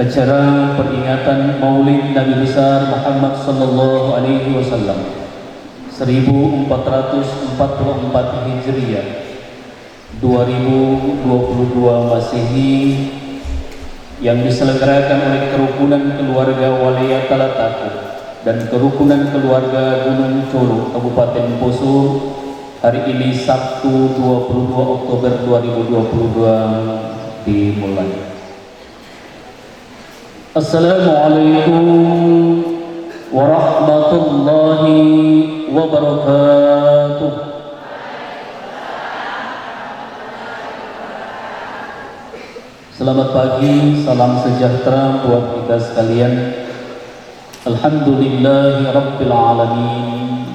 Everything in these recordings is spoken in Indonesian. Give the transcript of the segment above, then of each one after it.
acara peringatan Maulid Nabi besar Muhammad sallallahu alaihi wasallam 1444 Hijriah 2022 Masehi yang diselenggarakan oleh kerukunan keluarga Walia Talataku dan kerukunan keluarga Gunung Colo Kabupaten Poso hari ini Sabtu 22 Oktober 2022 dimulai. Assalamualaikum warahmatullahi wabarakatuh. Selamat pagi, salam sejahtera buat kita sekalian. Alhamdulillahi rabbil alamin.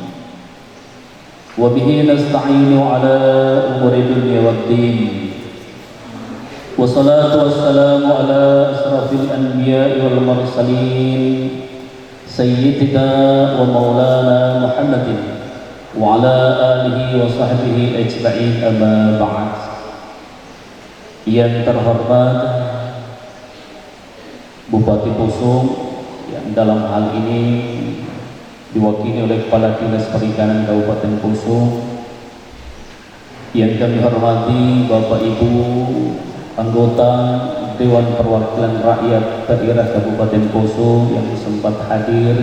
Wa bihi nasta'inu ala umuri dunya waddin. Wassalatu wassalamu ala asrafil anbiya'i wal mursalin Sayyidina wa maulana Muhammadin wa ala alihi wa sahbihi ajma'in, amma ba'd. Yang terhormat Bupati Poso yang dalam hal ini diwakili oleh Kepala Dinas Perikanan Kabupaten Poso, yang kami hormati Bapak Ibu anggota Dewan Perwakilan Rakyat Daerah Kabupaten Poso yang sempat hadir,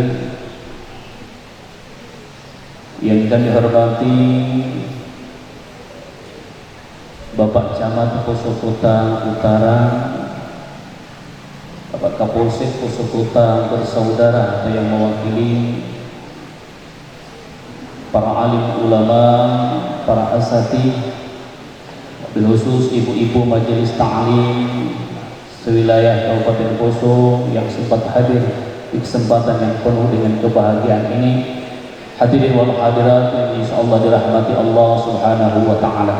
yang kami hormati Bapak Camat Poso Kota Utara, Bapak Kapolsek Poso Kota bersaudara atau yang mewakili para alim ulama, para asatidz, khusus ibu-ibu majelis ta'lim sewilayah Kabupaten Poso yang sempat hadir di kesempatan yang penuh dengan kebahagiaan ini. Hadirin wal hadirat yang insyaallah dirahmati Allah Subhanahu wa taala.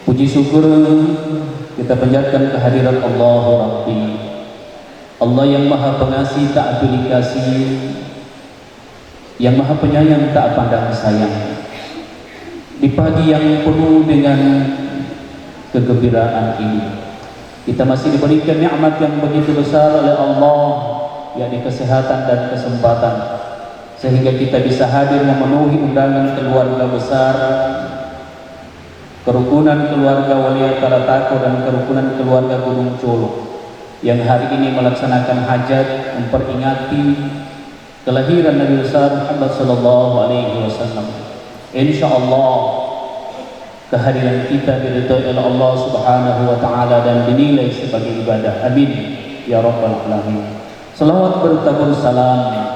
Puji syukur kita panjatkan kehadirat Allah Rabbi, Allah yang Maha Pengasih tak pilih kasih, yang Maha Penyayang tak pandang sayang. Di pagi yang penuh dengan kegembiraan ini, kita masih diberikan nikmat yang begitu besar oleh Allah, yakni kesehatan dan kesempatan, sehingga kita bisa hadir memenuhi undangan keluarga besar, kerukunan keluarga Walia Talataku dan kerukunan keluarga Gunung Colo, yang hari ini melaksanakan hajat memperingati kelahiran Nabi besar Muhammad sallallahu alaihi wasallam. Insyaallah kehadiran kita diridhoi oleh Allah Subhanahu wa taala dan dinilai sebagai ibadah. Amin ya rabbal alamin. Selawat bertabur salam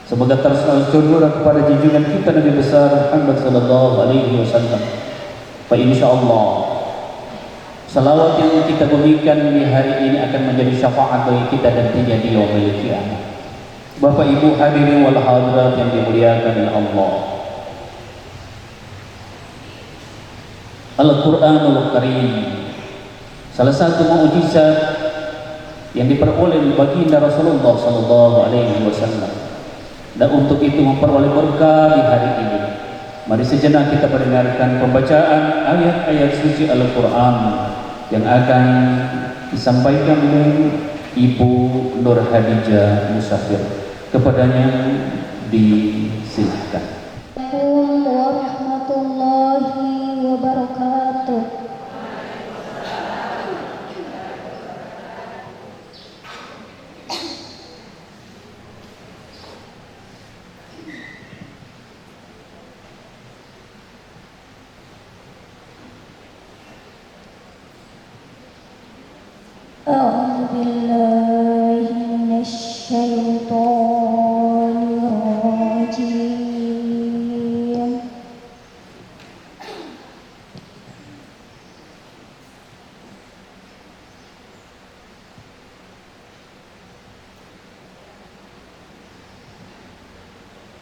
semoga tercurah kepada junjungan kita Nabi besar Muhammad sallallahu alaihi wasallam. Fa insyaallah salawat yang kita berikan di hari ini akan menjadi syafaat bagi kita dan di yaumil qiyamah. Bapak Ibu hadirin wal hadirat yang dimuliakan oleh Allah, Al-Quranul Karim salah satu mukjizat yang diperoleh baginda Rasulullah sallallahu alaihi wasallam, dan untuk itu memperoleh berkah di hari ini. Mari sejenak kita mendengarkan pembacaan ayat-ayat suci Al-Quran yang akan disampaikan oleh Ibu Nur Hadijah Musafir. Kepadanya disilahkan. Warahmatullahi wabarakatuh. A'udzu billahi minasy syaithanir rajim.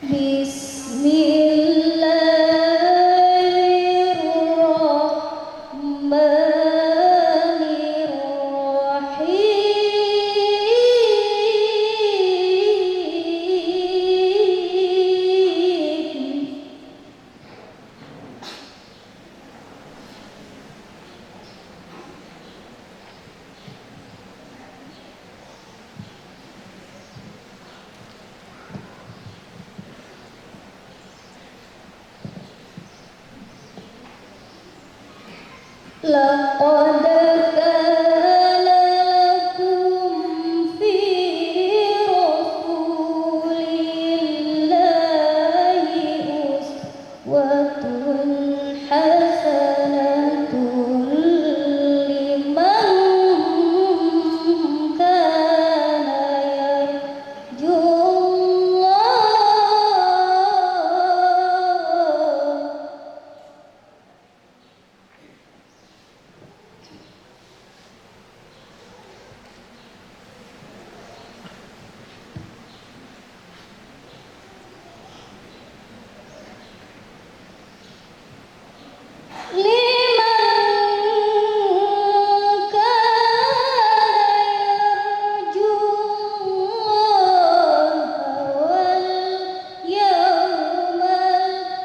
Bismillahirrahmanirrahim. لقد كان لكم في رسول الله أسوة حسنة لمن كان يرجو الله لمن كان يرجو الله واليوم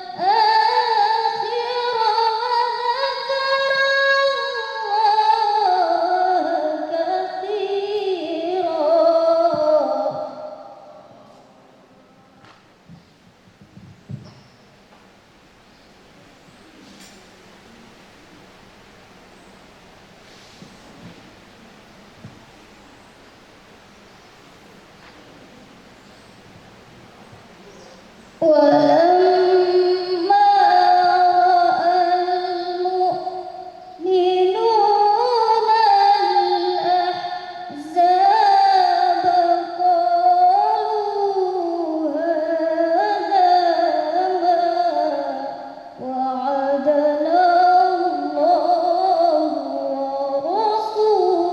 الآخر وذكر الله كثيرا. ولما رأى المؤمنون الأحزاب قالوا هذا ما وعدنا الله ورسوله.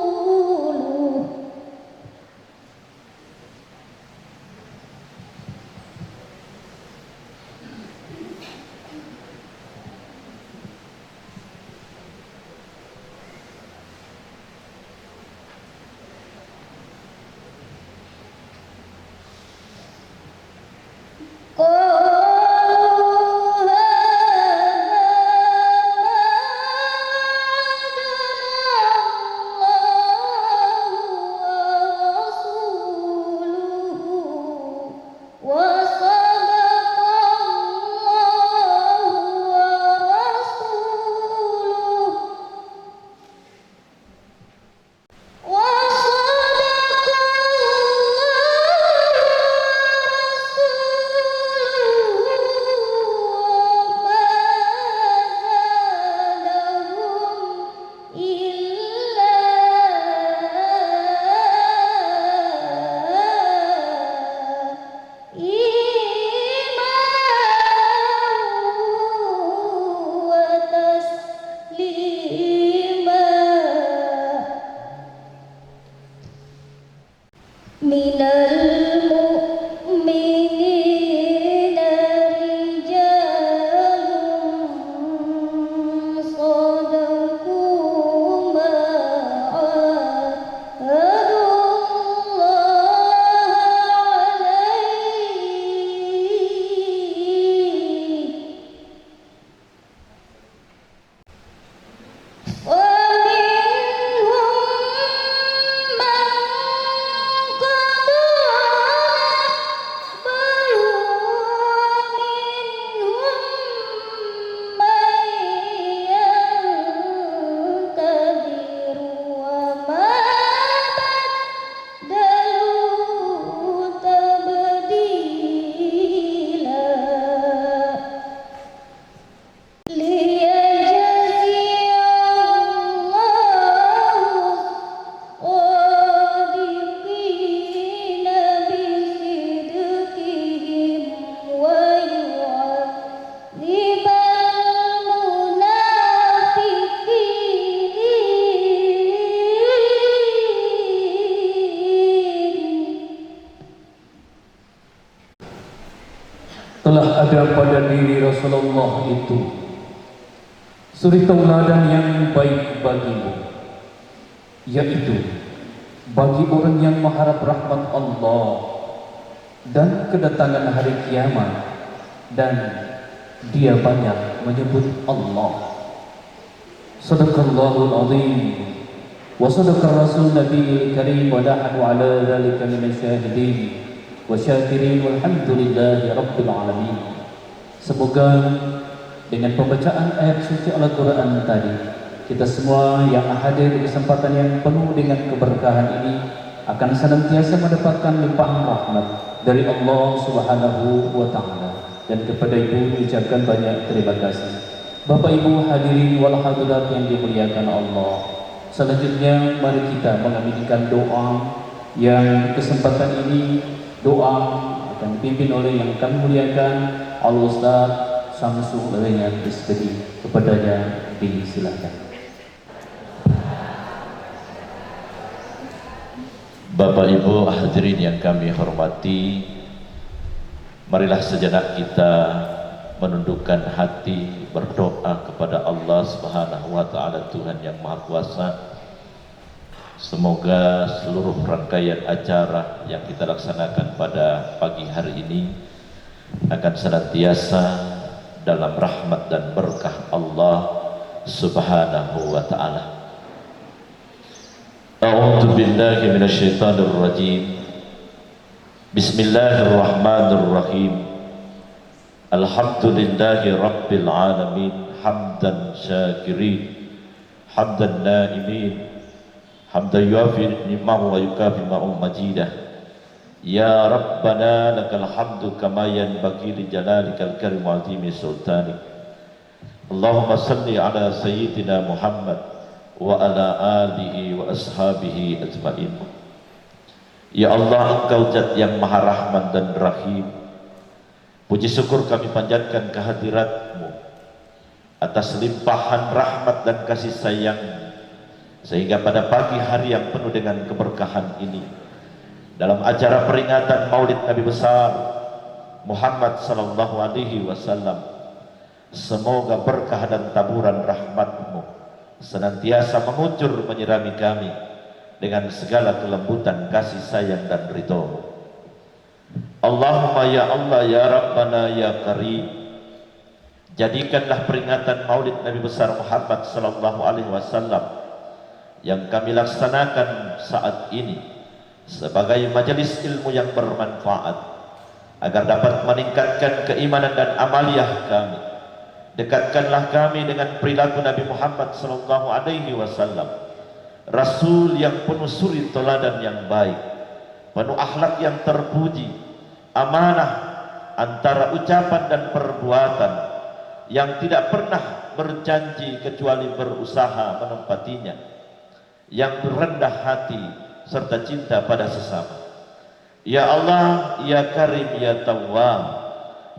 قالوا من المؤمنين رجال صدقوا ما عاهدوا الله عليه ومنهم من قضى نحبه ومنهم من ينتظر وما بدلوا تبديلا ليجزي الله الصادقين بصدقهم ويعذب المنافقين. Telah ada pada diri Rasulullah itu suri tauladan yang baik bagimu, yaitu bagi orang yang mengharap rahmat Allah dan kedatangan hari kiamat, dan dia banyak menyebut Allah. Sadaqallahul azim wa sadaqar rasul nabiyil karim wa nahnu ala dzalika minasyahidin wa syakirin walhamdulillahi rabbil alamin. Semoga dengan pembacaan ayat suci Al-Quran tadi kita semua yang hadir di kesempatan yang penuh dengan keberkahan ini akan senantiasa mendapatkan limpahan rahmat dari Allah Subhanahu wa Ta'ala. Dan kepada Ibu ucapkan banyak terima kasih. Bapak Ibu hadirin wal hadirat yang dimuliakan Allah, selanjutnya mari kita mengaminkan doa yang kesempatan ini doa akan dipimpin oleh yang kami muliakan Al-Ustaz Samsul Reyan Istri. Kepadanya disilakan. Bapak Ibu hadirin yang kami hormati, marilah sejenak kita menundukkan hati berdoa kepada Allah Subhanahu wa Ta'ala, Tuhan yang Maha Kuasa. Semoga seluruh rangkaian acara yang kita laksanakan pada pagi hari ini akan senantiasa dalam rahmat dan berkah Allah Subhanahu wa Ta'ala. A'udzu billahi minasyaitonir rajim. Bismillahirrahmanirrahim. Alhamdulillahi rabbil alamin, hamdan syakirin, hamdan naimin, hamdan yuafi ni'mahu wa yukafi ma'u majidah. Ya Rabbana lakal hamdu kama yanbaghi li jalalikal karim wa azimi sultanik. Allahumma salli ala sayyidina Muhammad wa ala alihi wa ashabihi ajma'in. Ya Allah, Engkau Zat yang Maha Rahman dan Rahim. Puji syukur kami panjatkan kehadirat-Mu atas limpahan rahmat dan kasih sayang, sehingga pada pagi hari yang penuh dengan keberkahan ini, dalam acara peringatan Maulid Nabi besar Muhammad sallallahu alaihi wasallam, semoga berkah dan taburan rahmat-Mu senantiasa mengucur menyirami kami dengan segala kelembutan kasih sayang dan ridho-Mu. Allahumma ya Allah ya Rabbana ya Karim, jadikanlah peringatan Maulid Nabi besar Muhammad sallallahu alaihi wasallam yang kami laksanakan saat ini sebagai majelis ilmu yang bermanfaat, agar dapat meningkatkan keimanan dan amaliyah kami. Dekatkanlah kami dengan perilaku Nabi Muhammad sallallahu alaihi wasallam, Rasul yang penuh suri teladan yang baik, penuh akhlak yang terpuji, amanah antara ucapan dan perbuatan, yang tidak pernah berjanji kecuali berusaha menempatinya, yang rendah hati serta cinta pada sesama. Ya Allah, ya Karim, ya Tawwab,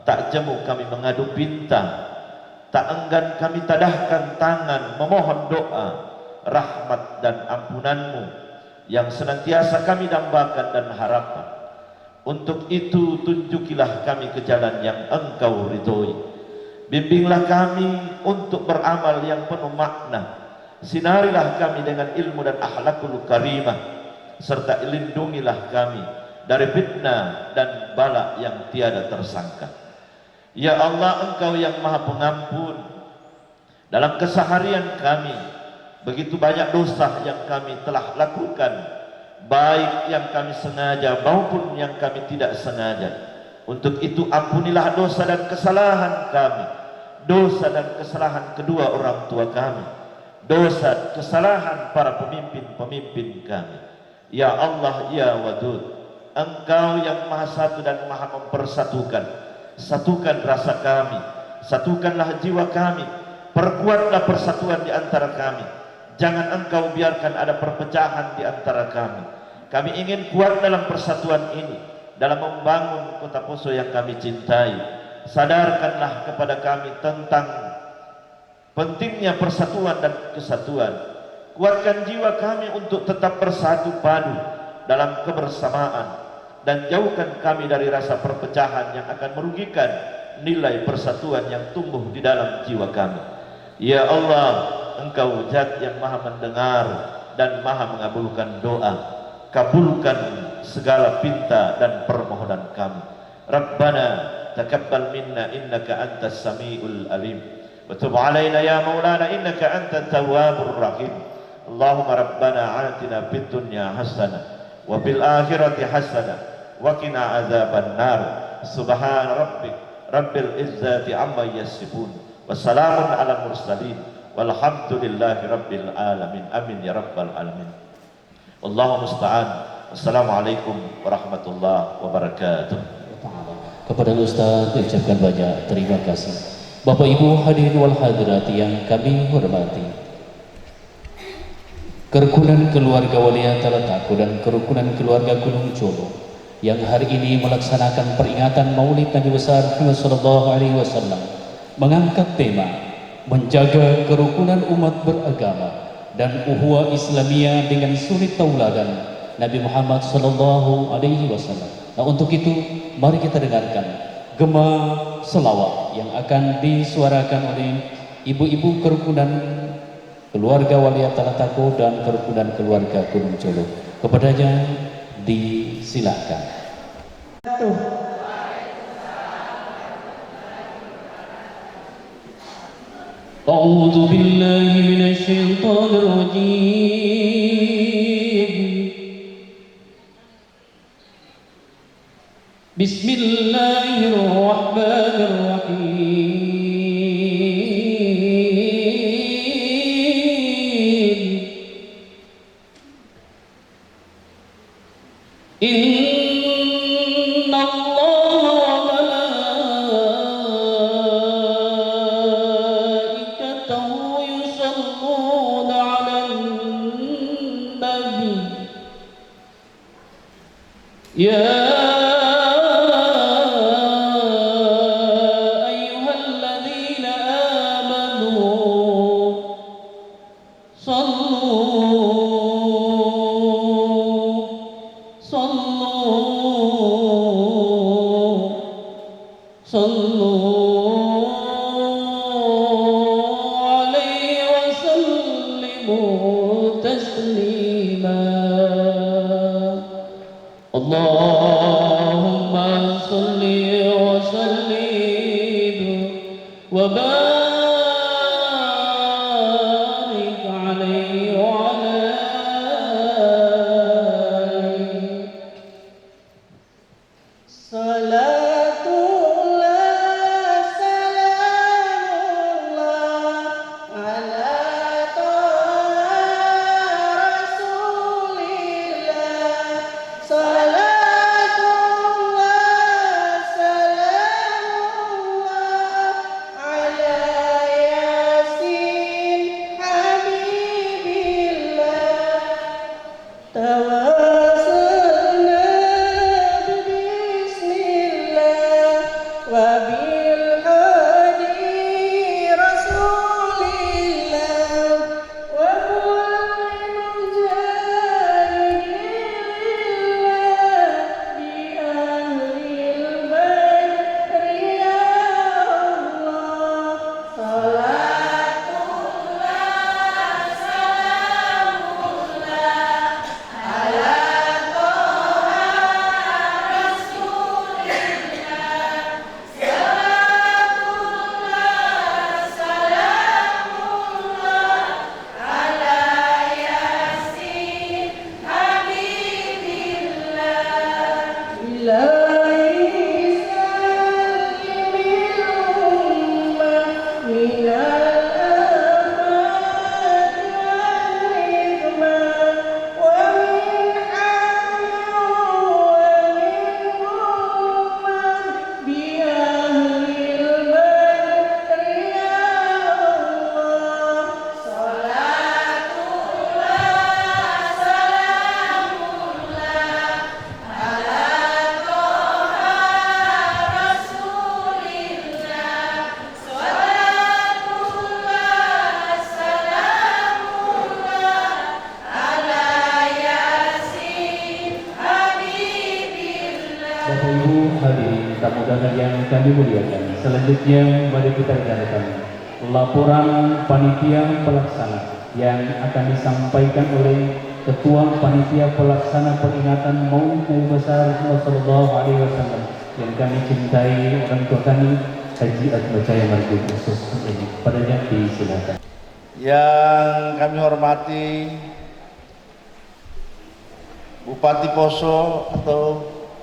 tak jemu kami mengadu pinta, tak enggan kami tadahkan tangan memohon doa, rahmat dan ampunan-Mu yang senantiasa kami dambakan dan harapkan. Untuk itu tunjukilah kami ke jalan yang Engkau ridhoi. Bimbinglah kami untuk beramal yang penuh makna. Sinarilah kami dengan ilmu dan akhlakul karimah, serta lindungilah kami dari fitnah dan bala yang tiada tersangka. Ya Allah, Engkau yang Maha Pengampun. Dalam keseharian kami begitu banyak dosa yang kami telah lakukan, baik yang kami sengaja maupun yang kami tidak sengaja. Untuk itu ampunilah dosa dan kesalahan kami, dosa dan kesalahan kedua orang tua kami, dosa kesalahan para pemimpin-pemimpin kami. Ya Allah, ya Wadud, Engkau yang Maha Satu dan Maha Mempersatukan. Satukan rasa kami, satukanlah jiwa kami, perkuatlah persatuan di antara kami. Jangan Engkau biarkan ada perpecahan di antara kami. Kami ingin kuat dalam persatuan ini, dalam membangun Kota Poso yang kami cintai. Sadarkanlah kepada kami tentang pentingnya persatuan dan kesatuan. Kuatkan jiwa kami untuk tetap bersatu padu dalam kebersamaan, dan jauhkan kami dari rasa perpecahan yang akan merugikan nilai persatuan yang tumbuh di dalam jiwa kami. Ya Allah, Engkau Zat yang Maha mendengar dan Maha mengabulkan doa. Kabulkan segala pinta dan permohonan kami. Rabbana taqabbal minna innaka antas samiul alim, wa tub alaina ya maulana innaka antat tawwabur rahim. Allahumma rabbana atina fid dunya hasanah wa fil akhirati hasanah wa qina adzaban nar. Subhana rabbik rabbil izzati amma yasifun, wa salamun ala mursalin, walhamdulillahi rabbil alamin. Amin ya rabbal alamin. Wallahu musta'an. Assalamualaikum warahmatullahi wabarakatuh. Kepada Ustaz ucapkan banyak terima kasih. Bapak Ibu hadirin wal hadirat yang kami hormati, kerukunan keluarga Walia Talataku dan kerukunan keluarga Gunung Colo yang hari ini melaksanakan peringatan Maulid Nabi besar Muhammad sallallahu alaihi wasallam mengangkat tema menjaga kerukunan umat beragama dan ukhuwah Islamiyah dengan suri tauladan Nabi Muhammad sallallahu alaihi wasallam. Nah, untuk itu mari kita dengarkan gema selawat yang akan disuarakan oleh ibu-ibu kerukunan keluarga Walia Talataku dan kerukunan keluarga Gunung Colo. Kepadanya disilahkan. A'udzu billahi minasy syaithanir rajim. Bismillahirrahmanirrahim. Inna Allah wa malaikatahu yusalluna 'alan nabi. Ya Allahumma salli wa sallim wa barik alaihi wa ala alihi. Salatullah salamullah ala Taha Rasulillah. Salatullah salamullah ala Yasin Habibillah. Tawassalna bismillah wa bil hadi Rasulillah wa kulli mujahidillah bi ahlil badri ya Allah. Salatullah salamullah ala Taha Rasulillah. Salatullah salamullah ala Yasin Habibillah. Ilahi salimil ummah minal afat wal hikmah wa min bi ahlil badri ya Allah. Salatullah salamullah ala Taha Rasulillah. Salatullah salamullah ala Yasin Habibillah. Bapak Ibu hadirin tamu undangan yang kami muliakan, selanjutnya mari kita dengarkan laporan panitia pelaksana yang akan disampaikan oleh Ketua Panitia Pelaksana Peringatan Maulid Nabi besar Muhammad sallallahu alaihi wasallam yang kami cintai, orang tua kami Haji Atmajaya Marzuki khusus ini. Padanya disilakan. Yang kami hormati Bupati Poso atau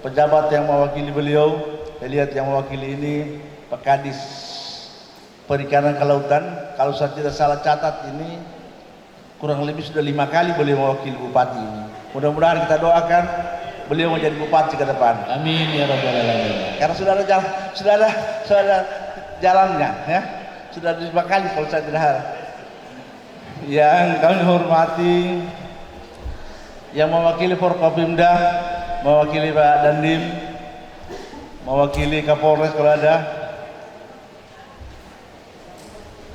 pejabat yang mewakili beliau, saya lihat yang mewakili ini Pak Kadis perikanan kelautan. Kalau saya tidak salah catat ini kurang lebih sudah 5 kali beliau mewakili bupati ini. Mudah-mudahan kita doakan beliau menjadi bupati ke depan. Amin ya rabbal alamin. Karena sudah ada jalannya, ya. Sudah 5 kali kalau saya tidak salah. Yang kami hormati, yang mewakili Forkopimda, mewakili Pak Dandim, mewakili Kapolres kalau ada,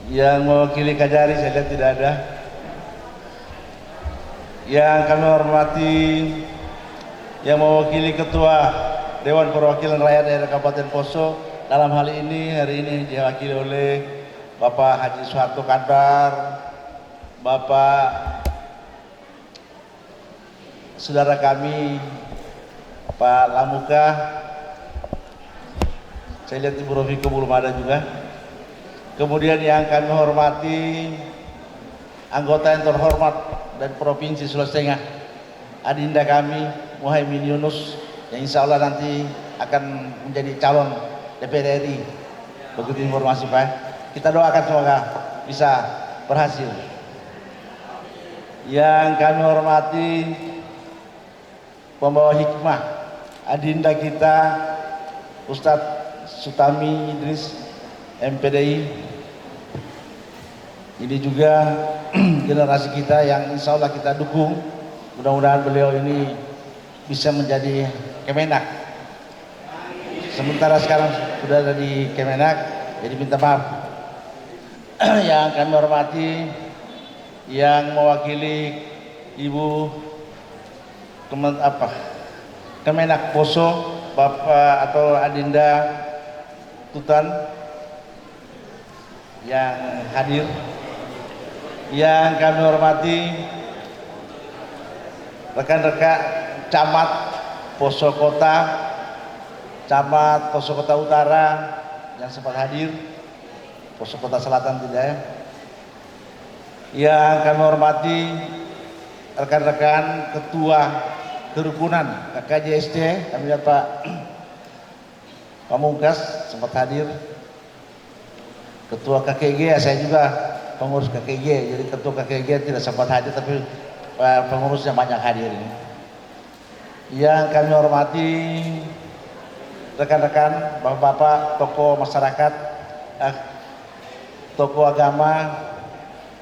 yang mewakili Kajari saya lihat tidak ada. Yang kami hormati, yang mewakili Ketua Dewan Perwakilan Rakyat Daerah Kabupaten Poso, dalam hal ini hari ini diwakili oleh Bapak Haji Soeharto Kadar, Bapak saudara kami Pak Lamuka, saya lihat Ibu Rofiko belum ada juga. Kemudian yang kami hormati anggota yang terhormat dari Provinsi Sulawesi Tengah, adinda kami Muhaimin Yunus, yang insya Allah nanti akan menjadi calon DPR RI. Begitu informasi Pak, kita doakan semoga bisa berhasil. Yang kami hormati pembawa hikmah, adinda kita Ustadz Sutami Idris MPDI. Ini juga generasi kita yang insya Allah kita dukung. Mudah-mudahan beliau ini bisa menjadi Kemenak. Sementara sekarang sudah ada di Kemenak, jadi minta maaf. Yang kami hormati, yang mewakili Ibu Kemenak Poso, Bapak atau Adinda Tutan yang hadir. Yang kami hormati rekan-rekan Camat Poso Kota, Camat Poso Kota Utara yang sempat hadir, Poso Kota Selatan tidak ya. Yang kami hormati rekan-rekan Ketua Kerukunan KKJST, kami lihat Pak Pamungkas sempat hadir. Ketua KKG, saya juga pengurus KKG, jadi ketua KKG tidak sempat hadir, tapi pengurusnya banyak hadir ini. Yang kami hormati rekan-rekan, bapak-bapak, tokoh masyarakat, tokoh agama,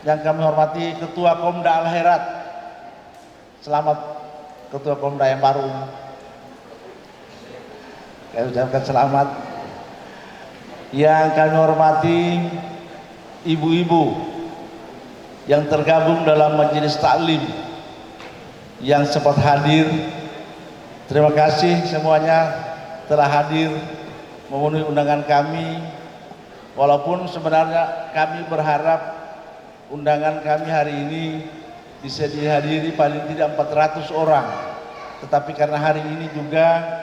yang kami hormati Ketua Komda Al-Herat. Selamat Ketua Komda yang baru. Saya ucapkan selamat. Yang kami hormati ibu-ibu yang tergabung dalam majelis taklim yang sempat hadir. Terima kasih semuanya telah hadir memenuhi undangan kami. Walaupun sebenarnya kami berharap undangan kami hari ini bisa dihadiri paling tidak 400 orang. Tetapi karena hari ini juga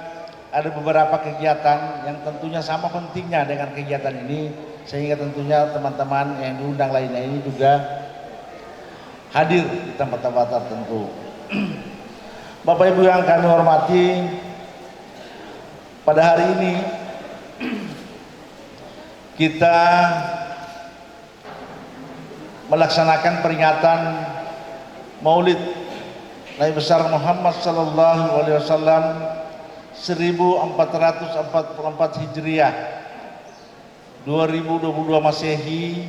ada beberapa kegiatan yang tentunya sama pentingnya dengan kegiatan ini, sehingga tentunya teman-teman yang diundang lainnya ini juga hadir di tempat-tempat tertentu. Bapak Ibu yang kami hormati, pada hari ini kita melaksanakan peringatan Maulid Nabi besar Muhammad sallallahu alaihi wasallam 1444 Hijriah 2022 Masehi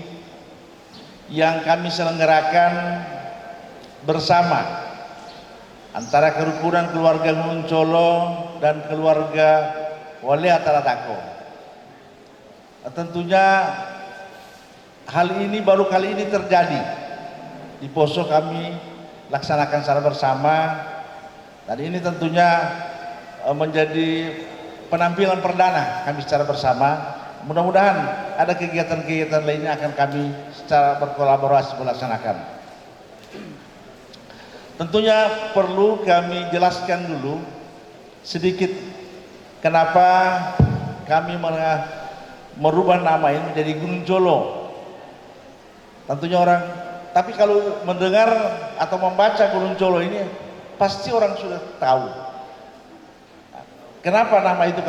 yang kami selenggarakan bersama antara kerukunan keluarga Gunung Colo dan keluarga Waliha Talatako. Tentunya hal ini baru kali ini terjadi di Poso, kami laksanakan secara bersama, dan ini tentunya menjadi penampilan perdana kami secara bersama. Mudah-mudahan ada kegiatan-kegiatan lainnya akan kami secara berkolaborasi melaksanakan. Tentunya perlu kami jelaskan dulu sedikit kenapa kami merubah nama ini menjadi Gunung Colo. Tentunya orang, tapi kalau mendengar atau membaca Gunung Colo ini pasti orang sudah tahu. Kenapa nama itu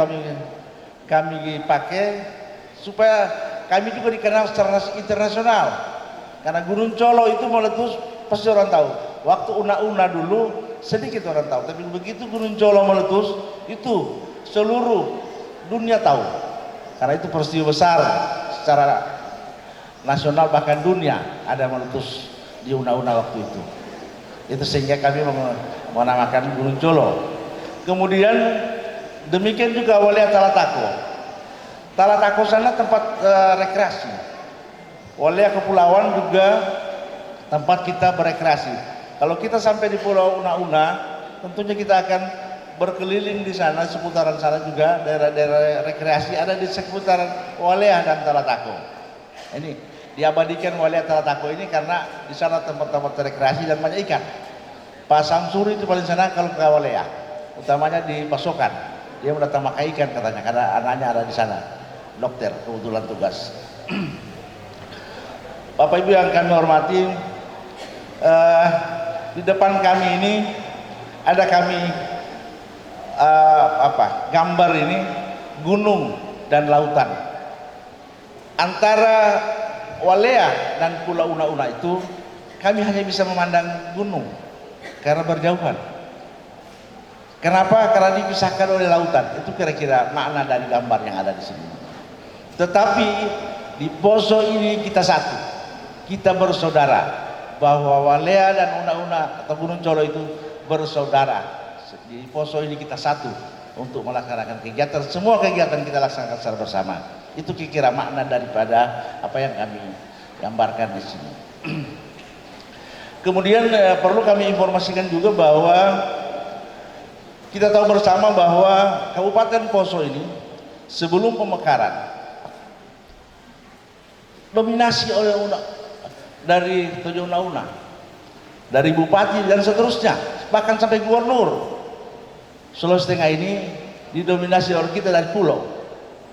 kami pakai? Supaya kami juga dikenal secara internasional. Karena Gunung Colo itu meletus pasti orang tahu. Waktu una-una dulu sedikit orang tahu, tapi begitu Gunung Colo meletus itu seluruh dunia tahu. Karena itu peristiwa besar secara nasional bahkan dunia ada meletus di una-una waktu itu. Itu sehingga kami menamakan Gunung Colo. Kemudian demikian juga Walia Talatako. Talatako sana tempat rekreasi. Walia Kepulauan juga tempat kita berekreasi. Kalau kita sampai di Pulau Una-Una, tentunya kita akan berkeliling di sana, seputaran sana juga daerah-daerah rekreasi ada di seputaran Walia dan Talatako. Ini diabadikan Walia Talatako ini karena di sana tempat-tempat rekreasi dan banyak ikan. Pak Samsuri itu paling sana kalau ke Walia, utamanya di Pasokan. Dia mendatang makan ikan katanya karena anaknya ada di sana. Dokter kebetulan tugas. Bapak Ibu yang kami hormati, di depan kami ini ada kami gambar ini gunung dan lautan. Antara Walia dan Pulau Una-Una itu kami hanya bisa memandang gunung karena berjauhan. Kenapa? Karena dipisahkan oleh lautan. Itu kira-kira makna dari gambar yang ada di sini. Tetapi di poso ini kita satu, kita bersaudara. Bahwa Walia dan Una-Una atau Gunung Colo itu bersaudara. Di poso ini kita satu untuk melaksanakan kegiatan. Semua kegiatan kita laksanakan secara bersama. Itu kira-kira makna daripada apa yang kami gambarkan di sini. Kemudian perlu kami informasikan juga bahwa kita tahu bersama bahwa Kabupaten Poso ini sebelum pemekaran dominasi oleh dari tujuh Una-Una, dari bupati dan seterusnya, bahkan sampai gubernur. Sulawesi Tengah ini didominasi oleh kita dari pulau.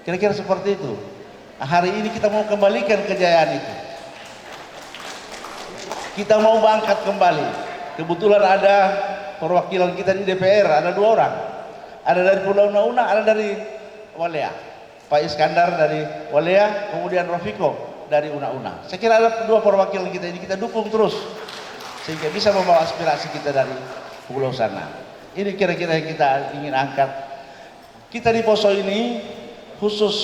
Kira-kira seperti itu. Hari ini kita mau kembalikan kejayaan itu. Kita mau bangkat kembali. Kebetulan ada perwakilan kita di DPR, ada 2 orang. Ada dari Pulau Una-Una, ada dari Walia. Pak Iskandar dari Walia, kemudian Rofiko dari Una-Una. Saya kira ada 2 perwakilan kita ini kita dukung terus sehingga bisa membawa aspirasi kita dari pulau sana. Ini kira-kira yang kita ingin angkat. Kita di Poso ini khusus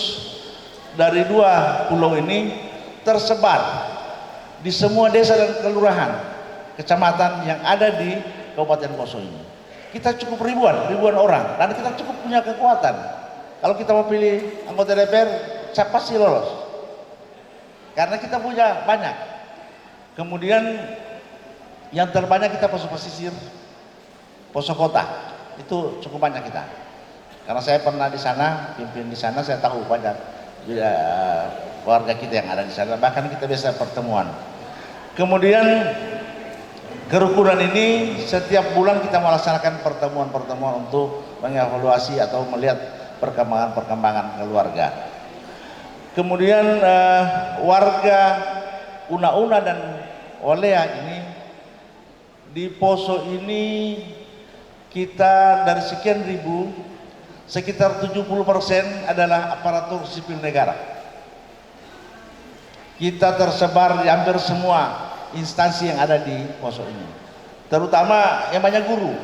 dari 2 pulau ini tersebar di semua desa dan kelurahan, kecamatan yang ada di Kabupaten Poso ini. Kita cukup ribuan orang dan kita cukup punya kekuatan. Kalau kita mau pilih anggota DPR, saya pasti lolos. Karena kita punya banyak. Kemudian yang terbanyak kita Poso Pesisir, Poso Kota. Itu cukup banyak kita. Karena saya pernah di sana, pimpin di sana, saya tahu banyak warga kita yang ada di sana. Bahkan kita biasa pertemuan. Kemudian kerukunan ini setiap bulan kita melaksanakan pertemuan-pertemuan untuk mengevaluasi atau melihat perkembangan keluarga. Kemudian warga Una-Una dan Walia ini di Poso ini kita dari sekian ribu sekitar 70% adalah aparatur sipil negara. Kita tersebar di hampir semua instansi yang ada di Poso ini. Terutama yang banyak guru.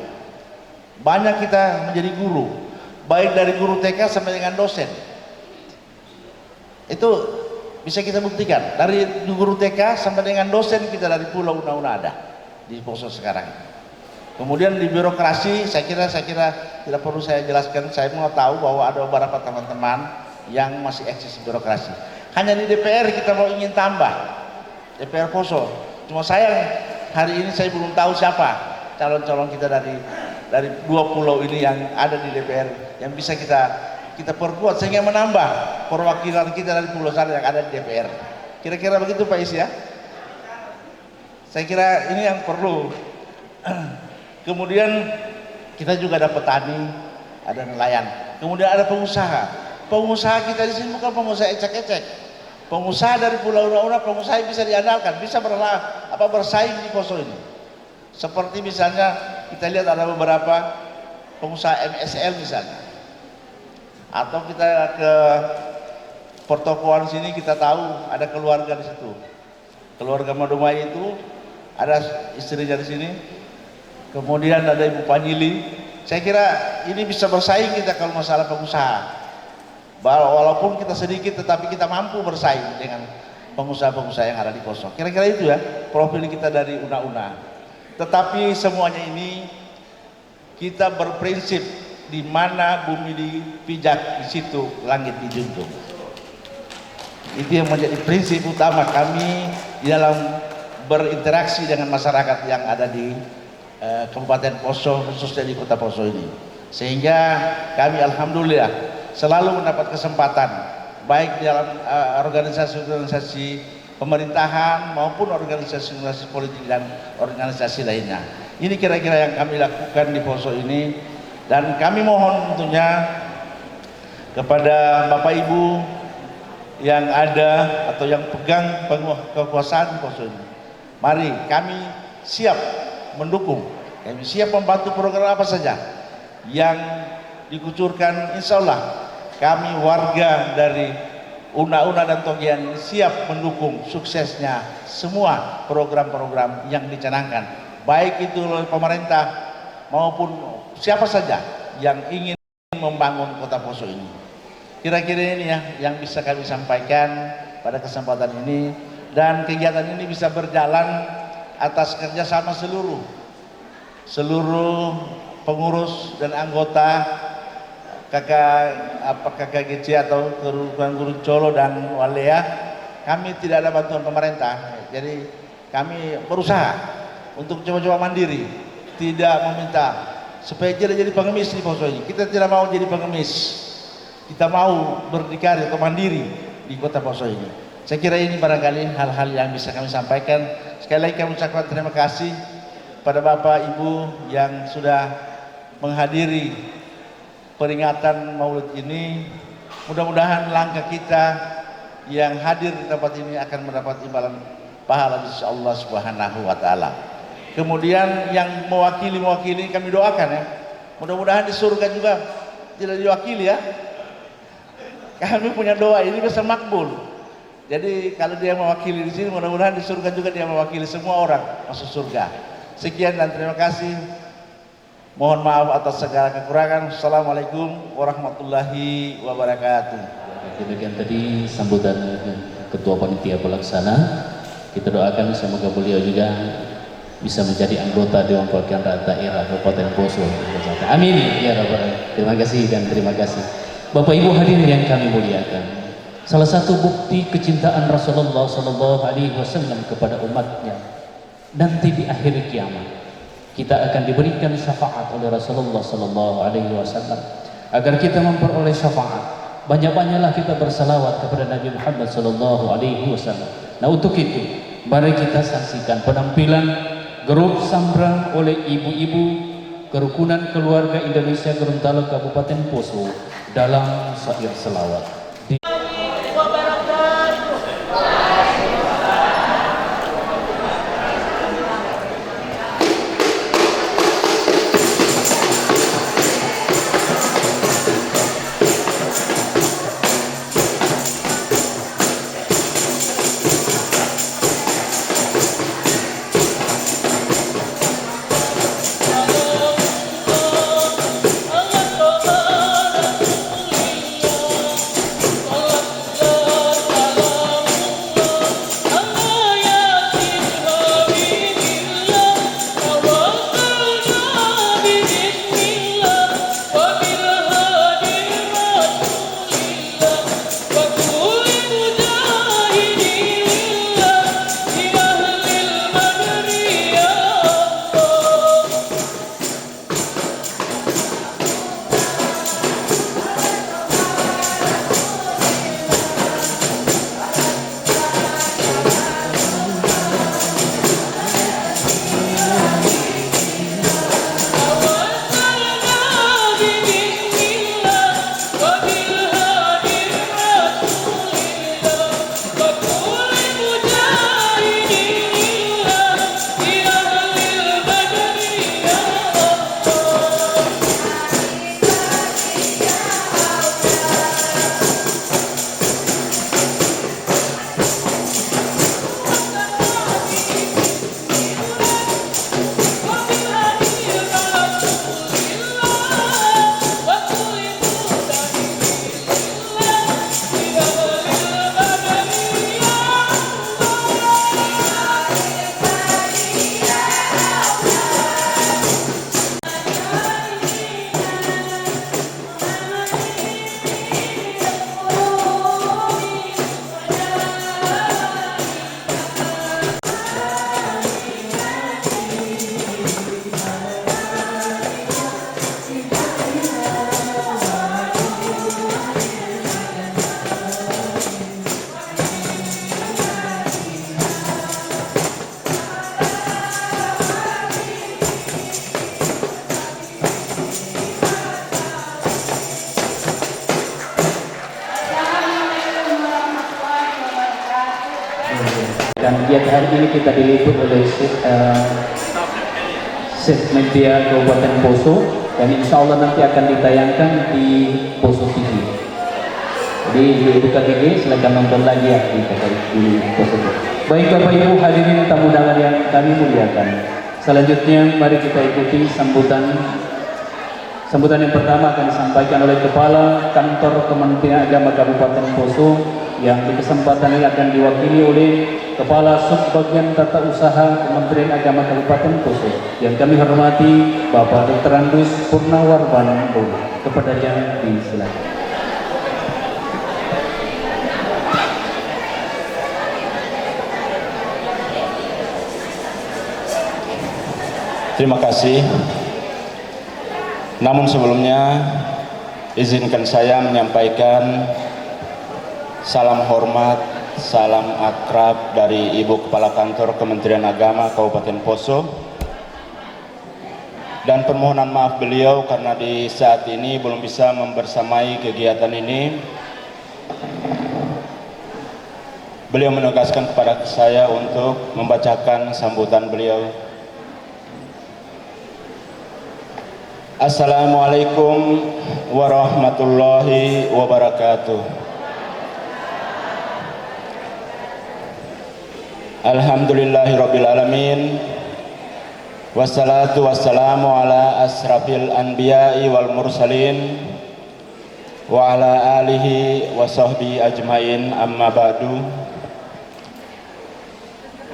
Banyak kita menjadi guru. Baik dari guru TK sampai dengan dosen. Itu bisa kita buktikan. Dari guru TK sampai dengan dosen kita dari Pulau Una-Una ada di Poso sekarang. Kemudian di birokrasi saya kira tidak perlu saya jelaskan. Saya mau tahu bahwa ada beberapa teman-teman yang masih eksis birokrasi. Hanya di DPR kita mau ingin tambah DPR Poso. Cuma sayang hari ini saya belum tahu siapa calon-calon kita dari 2 pulau ini yang ada di DPR yang bisa kita perkuat sehingga menambah perwakilan kita dari pulau sana yang ada di DPR. Kira-kira begitu Pak Is ya. Saya kira ini yang perlu. Kemudian kita juga ada petani, ada nelayan. Kemudian ada pengusaha. Pengusaha kita di sini bukan pengusaha ecek-ecek. Pengusaha dari Pulau Una-Una, pengusaha bisa diandalkan, bisa bersaing di Poso ini. Seperti misalnya kita lihat ada beberapa pengusaha MSL misalnya. Atau kita ke pertokoan sini kita tahu ada keluarga di situ. Keluarga Madumai itu ada istrinya di sini. Kemudian ada Ibu Panjili. Saya kira ini bisa bersaing kita kalau masalah pengusaha. Walaupun kita sedikit tetapi kita mampu bersaing dengan pengusaha-pengusaha yang ada di Poso. Kira-kira itu ya profil kita dari Una-Una. Tetapi semuanya ini kita berprinsip di mana bumi dipijak, di situ langit dijunjung. Itu yang menjadi prinsip utama kami di dalam berinteraksi dengan masyarakat yang ada di Kabupaten Poso, khususnya di Kota Poso ini. Sehingga kami alhamdulillah selalu mendapat kesempatan baik di dalam organisasi-organisasi pemerintahan maupun organisasi-organisasi politik dan organisasi lainnya. Ini kira-kira yang kami lakukan di Poso ini, dan kami mohon tentunya kepada Bapak Ibu yang ada atau yang pegang kekuasaan di Poso ini. Mari kami siap mendukung, kami siap membantu program apa saja yang dikucurkan. Insya Allah kami warga dari Una-Una dan Togian siap mendukung suksesnya semua program-program yang dicanangkan, baik itu oleh pemerintah maupun siapa saja yang ingin membangun Kota Poso ini. Kira-kira ini ya yang bisa kami sampaikan pada kesempatan ini, dan kegiatan ini bisa berjalan atas kerjasama seluruh pengurus dan anggota KKGC atau Kerukunan Guru Colo dan Walea. Kami tidak ada bantuan pemerintah, jadi kami berusaha untuk coba-coba mandiri, tidak meminta supaya jadi pengemis di Poso ini. Kita tidak mau jadi pengemis, kita mau berdikari atau mandiri di Kota Poso ini. Saya kira ini barangkali hal-hal yang bisa kami sampaikan. Sekali lagi kami ucapkan terima kasih pada Bapak Ibu yang sudah menghadiri peringatan Maulid ini. Mudah-mudahan langkah kita yang hadir di tempat ini akan mendapat imbalan pahala di sisi Allah Subhanahu wa taala. Kemudian yang mewakili kami doakan ya. Mudah-mudahan di surga juga tidak diwakili ya. Kami punya doa ini bisa makbul. Jadi kalau dia mewakili di sini, mudah-mudahan di surga juga dia mewakili semua orang masuk surga. Sekian dan terima kasih. Mohon maaf atas segala kekurangan. Assalamualaikum warahmatullahi wabarakatuh. Demikian tadi sambutan Ketua Panitia Pelaksana. Kita doakan semoga beliau juga bisa menjadi anggota Dewan Perwakilan Rakyat Daerah Kabupaten Poso. Amin ya rabbal alamin. Terima kasih dan terima kasih. Bapak Ibu hadirin yang kami muliakan, salah satu bukti kecintaan Rasulullah SAW kepada umatnya, nanti di akhir kiamat kita akan diberikan syafaat oleh Rasulullah SAW. Agar kita memperoleh syafaat, banyak-banyaklah kita bersalawat kepada Nabi Muhammad SAW. Nah untuk itu, mari kita saksikan penampilan grup Sambra oleh ibu-ibu Kerukunan Keluarga Indonesia Gorontalo Kabupaten Poso dalam syair selawat. Dan giat hari ini kita diliput oleh Set Media Kabupaten Poso, dan insya Allah nanti akan ditayangkan di Poso TV. Jadi di Buka TV silakan nonton lagi ya di Poso TV. Baik Bapak Ibu hadirin tamu undangan yang kami muliakan. Selanjutnya mari kita ikuti sambutan yang pertama akan disampaikan oleh Kepala Kantor Kementerian Agama Kabupaten Poso, yang di kesempatan ini akan diwakili oleh Kepala Subbagian Tata Usaha Kementerian Agama Kabupaten Poso yang kami hormati Bapak Dr. Andus Purnawarman. Kepadanya disilakan. Terima kasih. Namun sebelumnya izinkan saya menyampaikan salam hormat, salam akrab dari Ibu Kepala Kantor Kementerian Agama Kabupaten Poso, dan permohonan maaf beliau karena di saat ini belum bisa membersamai kegiatan ini. Beliau menegaskan kepada saya untuk membacakan sambutan beliau. Assalamualaikum warahmatullahi wabarakatuh. Alhamdulillahirrabbilalamin. Wassalatu wassalamu ala asrafil anbiya'i wal mursalin wa ala alihi wa sahbihi ajmain, amma ba'du.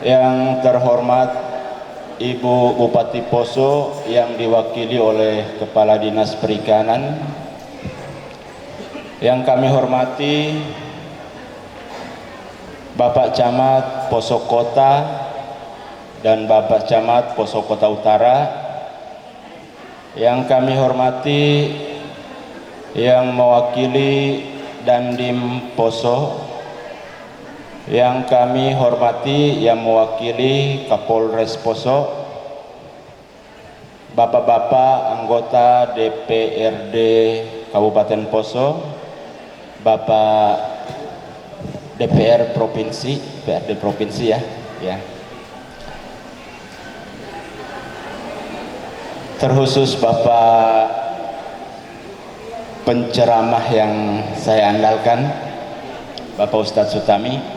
Yang terhormat Ibu Bupati Poso yang diwakili oleh Kepala Dinas Perikanan, yang kami hormati Bapak Camat Poso Kota dan Bapak Camat Poso Kota Utara, yang kami hormati yang mewakili Dandim Poso, yang kami hormati yang mewakili Kapolres Poso, bapak-bapak anggota DPRD Kabupaten Poso, bapak DPR Provinsi, DPRD Provinsi ya. Terkhusus bapak penceramah yang saya andalkan, Bapak Ustadz Sutami.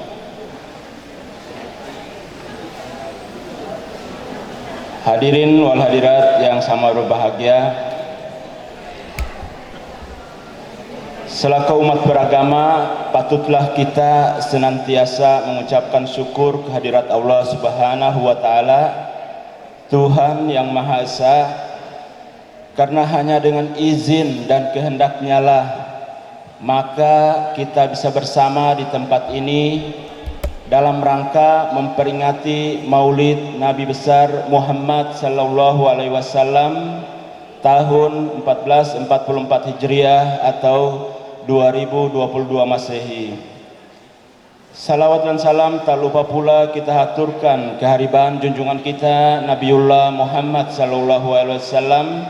Hadirin wal hadirat yang sama berbahagia, selaku umat beragama patutlah kita senantiasa mengucapkan syukur kehadirat Allah Subhanahu wa Ta'ala, Tuhan yang Maha Esa, karena hanya dengan izin dan kehendaknya lah maka kita bisa bersama di tempat ini dalam rangka memperingati Maulid Nabi besar Muhammad sallallahu alaihi wasallam tahun 1444 Hijriah atau 2022 Masehi. Salawat dan salam tak lupa pula kita haturkan kehadiran junjungan kita Nabiullah Muhammad sallallahu alaihi wasallam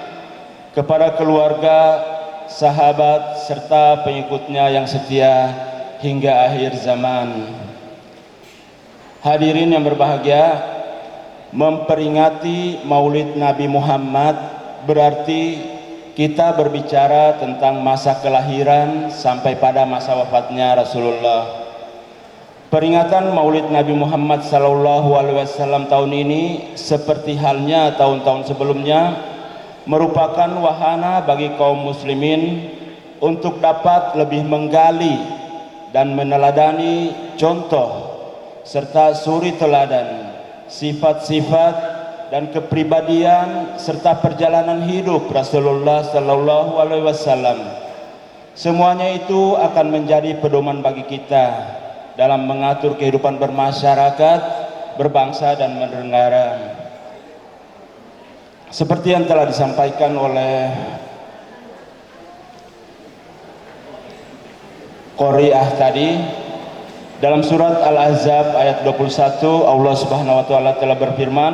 kepada keluarga, sahabat serta pengikutnya yang setia hingga akhir zaman. Hadirin yang berbahagia, memperingati Maulid Nabi Muhammad berarti kita berbicara tentang masa kelahiran sampai pada masa wafatnya Rasulullah. Peringatan Maulid Nabi Muhammad sallallahu alaihi wasallam tahun ini seperti halnya tahun-tahun sebelumnya merupakan wahana bagi kaum muslimin untuk dapat lebih menggali dan meneladani contoh serta suri teladan, sifat-sifat dan kepribadian serta perjalanan hidup Rasulullah sallallahu alaihi wasallam. Semuanya itu akan menjadi pedoman bagi kita dalam mengatur kehidupan bermasyarakat, berbangsa dan bernegara. Seperti yang telah disampaikan oleh Qori'ah tadi, dalam surat Al-Ahzab ayat 21 Allah Subhanahu wa taala telah berfirman,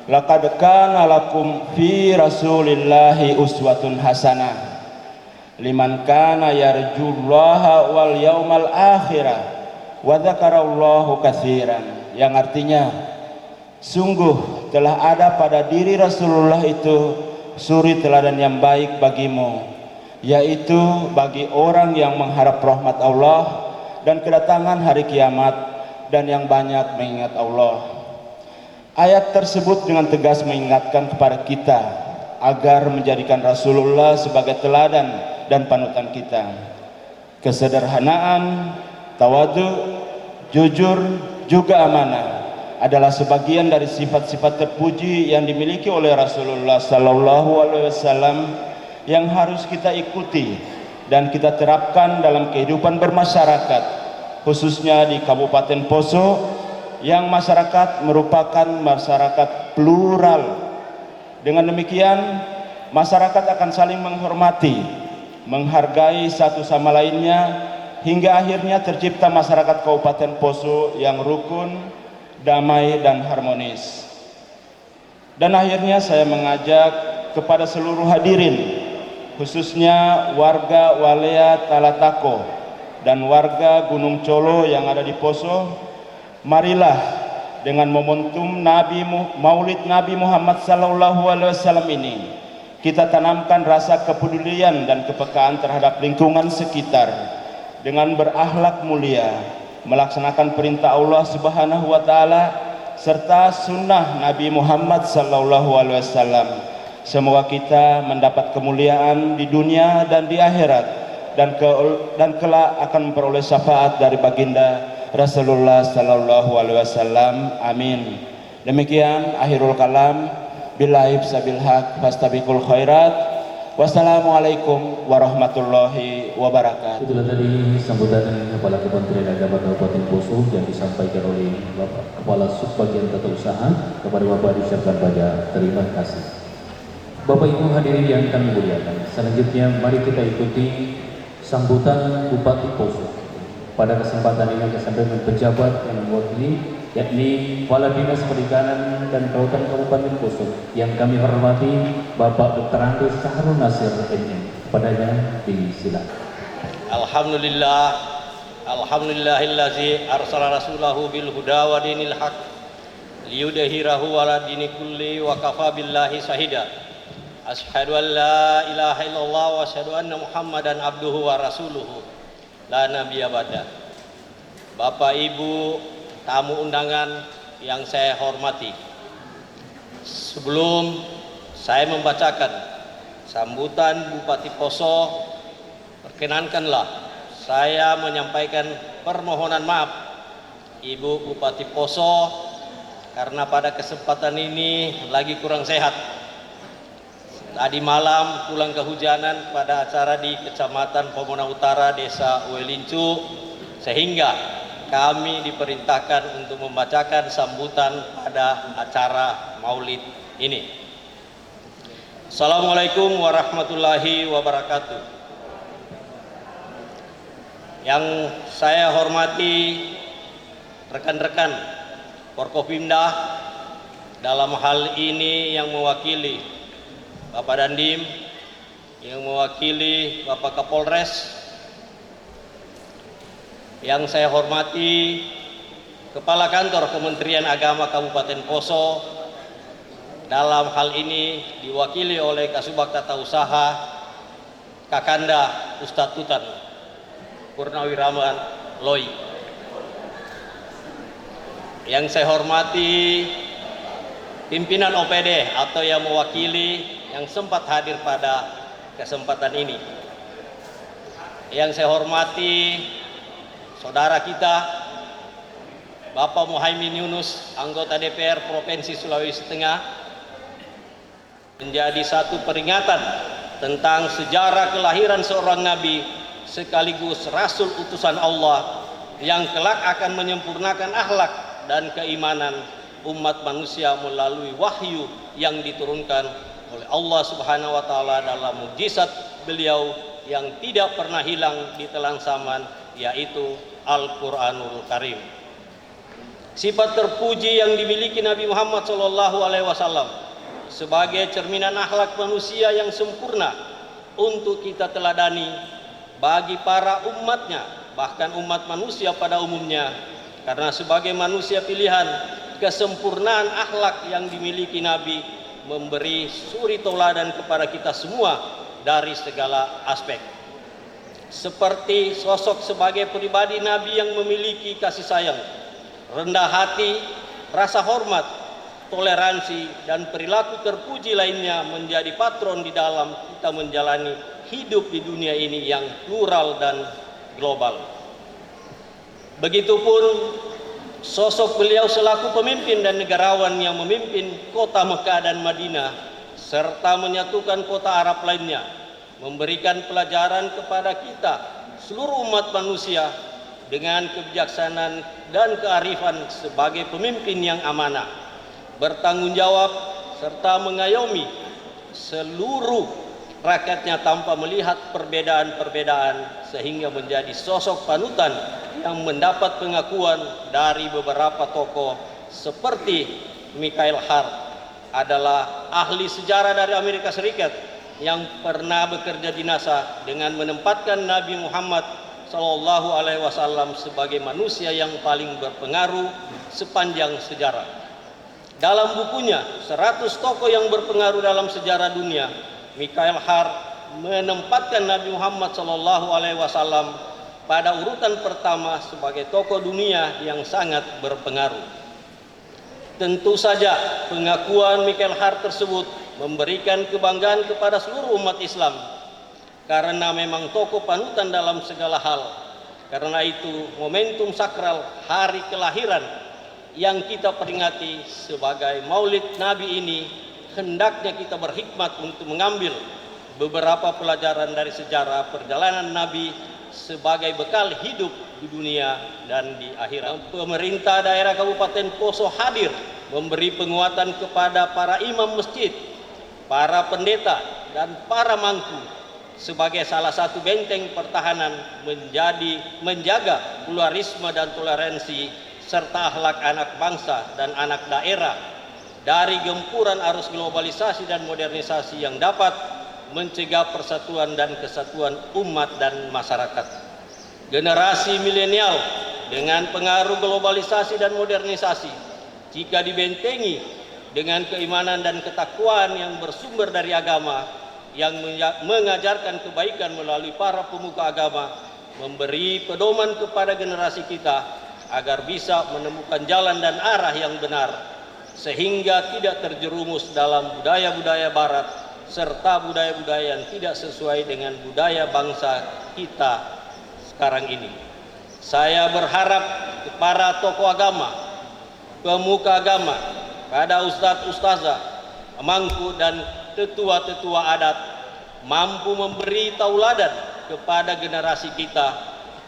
laqad kana lakum fi rasulillahi uswatun hasanah liman kana yarjullaha wal yaumal akhirah wa dzakarallahu katsiran, yang artinya sungguh telah ada pada diri Rasulullah itu suri teladan yang baik bagimu, yaitu bagi orang yang mengharap rahmat Allah dan kedatangan hari kiamat dan yang banyak mengingat Allah. Ayat tersebut dengan tegas mengingatkan kepada kita agar menjadikan Rasulullah sebagai teladan dan panutan kita. Kesederhanaan, tawadu, jujur, juga amanah adalah sebagian dari sifat-sifat terpuji yang dimiliki oleh Rasulullah sallallahu alaihi wasallam yang harus kita ikuti dan kita terapkan dalam kehidupan bermasyarakat, khususnya di Kabupaten Poso yang masyarakat merupakan masyarakat plural. Dengan demikian, masyarakat akan saling menghormati, menghargai satu sama lainnya, hingga akhirnya tercipta masyarakat Kabupaten Poso yang rukun, damai, dan harmonis. Dan akhirnya saya mengajak kepada seluruh hadirin, khususnya warga Walea Talatako dan warga Gunung Colo yang ada di Poso, marilah dengan momentum Maulid Nabi Muhammad sallallahu alaihi wasallam ini kita tanamkan rasa kepedulian dan kepekaan terhadap lingkungan sekitar dengan berakhlak mulia, melaksanakan perintah Allah Subhanahu wa taala serta sunnah Nabi Muhammad sallallahu alaihi wasallam. Semoga kita mendapat kemuliaan di dunia dan di akhirat dan kelak akan memperoleh syafaat dari baginda Rasulullah sallallahu alaihi wasallam. Amin. Demikian akhirul kalam, billahi sabil haq fastabiqul khairat. Wassalamualaikum warahmatullahi wabarakatuh. Itulah tadi sambutan Kepala Kementerian Agama Kabupaten Poso yang disampaikan oleh Bapak Kepala Subbagian Tata Usaha kepada Bapak Disyarkan Baja. Terima kasih. Bapak Ibu hadirin yang kami muliakan, selanjutnya mari kita ikuti sambutan Bupati Poso. Pada kesempatan ini saya sampaikan pejabat yang mewakili, yakni Kepala Dinas Perikanan dan Kelautan Kabupaten Poso yang kami hormati Bapak Dr. Andes Sahrul Nasir MM. Padanya disilakan. Alhamdulillah, alhamdulillahillazi arsala rasulahu bil huda wa dinil haq liyudhhirahu ala dini kulli wa kafa billahi shahida. Asyhadu an la ilaha illallah wa asyhadu anna Muhammadan abduhu wa rasuluhu la nabiyya ba'da. Bapak Ibu tamu undangan yang saya hormati, sebelum saya membacakan sambutan Bupati Poso, perkenankanlah saya menyampaikan permohonan maaf Ibu Bupati Poso karena pada kesempatan ini lagi kurang sehat. Tadi malam pulang kehujanan pada acara di Kecamatan Pomona Utara, Desa Uelincu, sehingga kami diperintahkan untuk membacakan sambutan pada acara Maulid ini. Assalamualaikum warahmatullahi wabarakatuh. Yang saya hormati rekan-rekan Forkopimda, dalam hal ini yang mewakili Bapak Dandim, yang mewakili Bapak Kapolres, yang saya hormati Kepala Kantor Kementerian Agama Kabupaten Poso, dalam hal ini diwakili oleh Kasubag Tata Usaha Kakanda Ustadz Tutan Purnawiraman Loi, yang saya hormati pimpinan OPD atau yang mewakili yang sempat hadir pada kesempatan ini, yang saya hormati saudara kita Bapak Muhaimin Yunus, anggota DPR Provinsi Sulawesi Tengah, menjadi satu peringatan tentang sejarah kelahiran seorang nabi sekaligus rasul utusan Allah yang kelak akan menyempurnakan akhlak dan keimanan umat manusia melalui wahyu yang diturunkan oleh Allah Subhanahu wa taala dalam mukjizat beliau yang tidak pernah hilang di telan zaman, yaitu Al-Qur'anul Karim. Sifat terpuji yang dimiliki Nabi Muhammad SAW sebagai cerminan akhlak manusia yang sempurna untuk kita teladani bagi para umatnya bahkan umat manusia pada umumnya, karena sebagai manusia pilihan, kesempurnaan akhlak yang dimiliki Nabi memberi suri tauladan kepada kita semua dari segala aspek. Seperti sosok sebagai pribadi Nabi yang memiliki kasih sayang, rendah hati, rasa hormat, toleransi, dan perilaku terpuji lainnya menjadi patron di dalam kita menjalani hidup di dunia ini yang plural dan global. Begitupun sosok beliau selaku pemimpin dan negarawan yang memimpin kota Mekah dan Madinah serta menyatukan kota Arab lainnya, memberikan pelajaran kepada kita seluruh umat manusia dengan kebijaksanaan dan kearifan sebagai pemimpin yang amanah, bertanggung jawab serta mengayomi seluruh rakyatnya tanpa melihat perbedaan-perbedaan, sehingga menjadi sosok panutan yang mendapat pengakuan dari beberapa tokoh seperti Mikhail Hart, adalah ahli sejarah dari Amerika Serikat yang pernah bekerja di NASA dengan menempatkan Nabi Muhammad SAW sebagai manusia yang paling berpengaruh sepanjang sejarah. Dalam bukunya 100 tokoh yang berpengaruh dalam sejarah dunia, Mikhail Hart menempatkan Nabi Muhammad SAW pada urutan pertama sebagai tokoh dunia yang sangat berpengaruh. Tentu saja pengakuan Mikhail Hart tersebut memberikan kebanggaan kepada seluruh umat Islam, karena memang tokoh panutan dalam segala hal. Karena itu momentum sakral hari kelahiran yang kita peringati sebagai Maulid Nabi ini, hendaknya kita berhikmat untuk mengambil beberapa pelajaran dari sejarah perjalanan Nabi sebagai bekal hidup di dunia dan di akhirat. Pemerintah daerah Kabupaten Poso hadir memberi penguatan kepada para imam masjid, para pendeta, dan para mangku sebagai salah satu benteng pertahanan menjaga pluralisme dan toleransi serta akhlak anak bangsa dan anak daerah dari gempuran arus globalisasi dan modernisasi yang dapat mencegah persatuan dan kesatuan umat dan masyarakat. Generasi milenial dengan pengaruh globalisasi dan modernisasi, jika dibentengi dengan keimanan dan ketakwaan yang bersumber dari agama, yang mengajarkan kebaikan melalui para pemuka agama, memberi pedoman kepada generasi kita agar bisa menemukan jalan dan arah yang benar, sehingga tidak terjerumus dalam budaya-budaya barat serta budaya-budaya yang tidak sesuai dengan budaya bangsa kita sekarang ini. Saya berharap para tokoh agama, pemuka agama, pada ustadz-ustazah, mangku dan tetua-tetua adat mampu memberi tauladan kepada generasi kita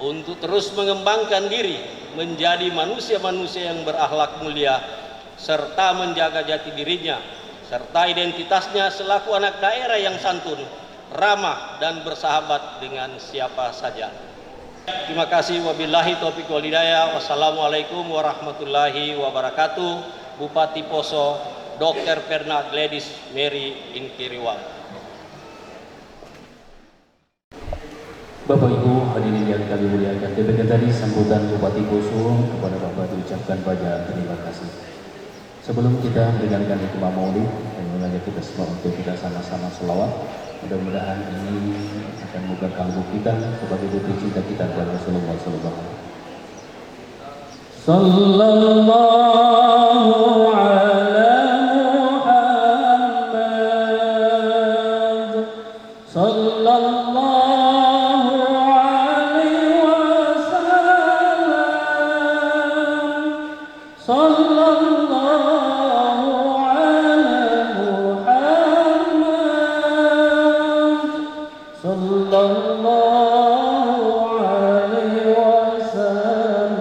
untuk terus mengembangkan diri menjadi manusia-manusia yang berakhlak mulia serta menjaga jati dirinya serta identitasnya selaku anak daerah yang santun, ramah dan bersahabat dengan siapa saja. Terima kasih, wabillahi taufiq wal hidayah. Wassalamualaikum warahmatullahi wabarakatuh. Bupati Poso, Dr. Perna Gladys Mary Inkiriwang. Bapak Ibu hadirin yang kami muliakan, demikian tadi sambutan Bupati Poso kepada Bapak diucapkan banyak terima kasih. Sebelum kita mendengarkan hikmah maulid, dan mengajak kita semua untuk kita sama-sama selawat, mudah-mudahan ini akan membuka kalbu kita sebagai bukti cinta kita kepada Rasulullah SAW. Sallallahu ala Muhammad, sallallahu alaihi wasallam, sallallahu ala Muhammad, sallallahu alaihi wasallam.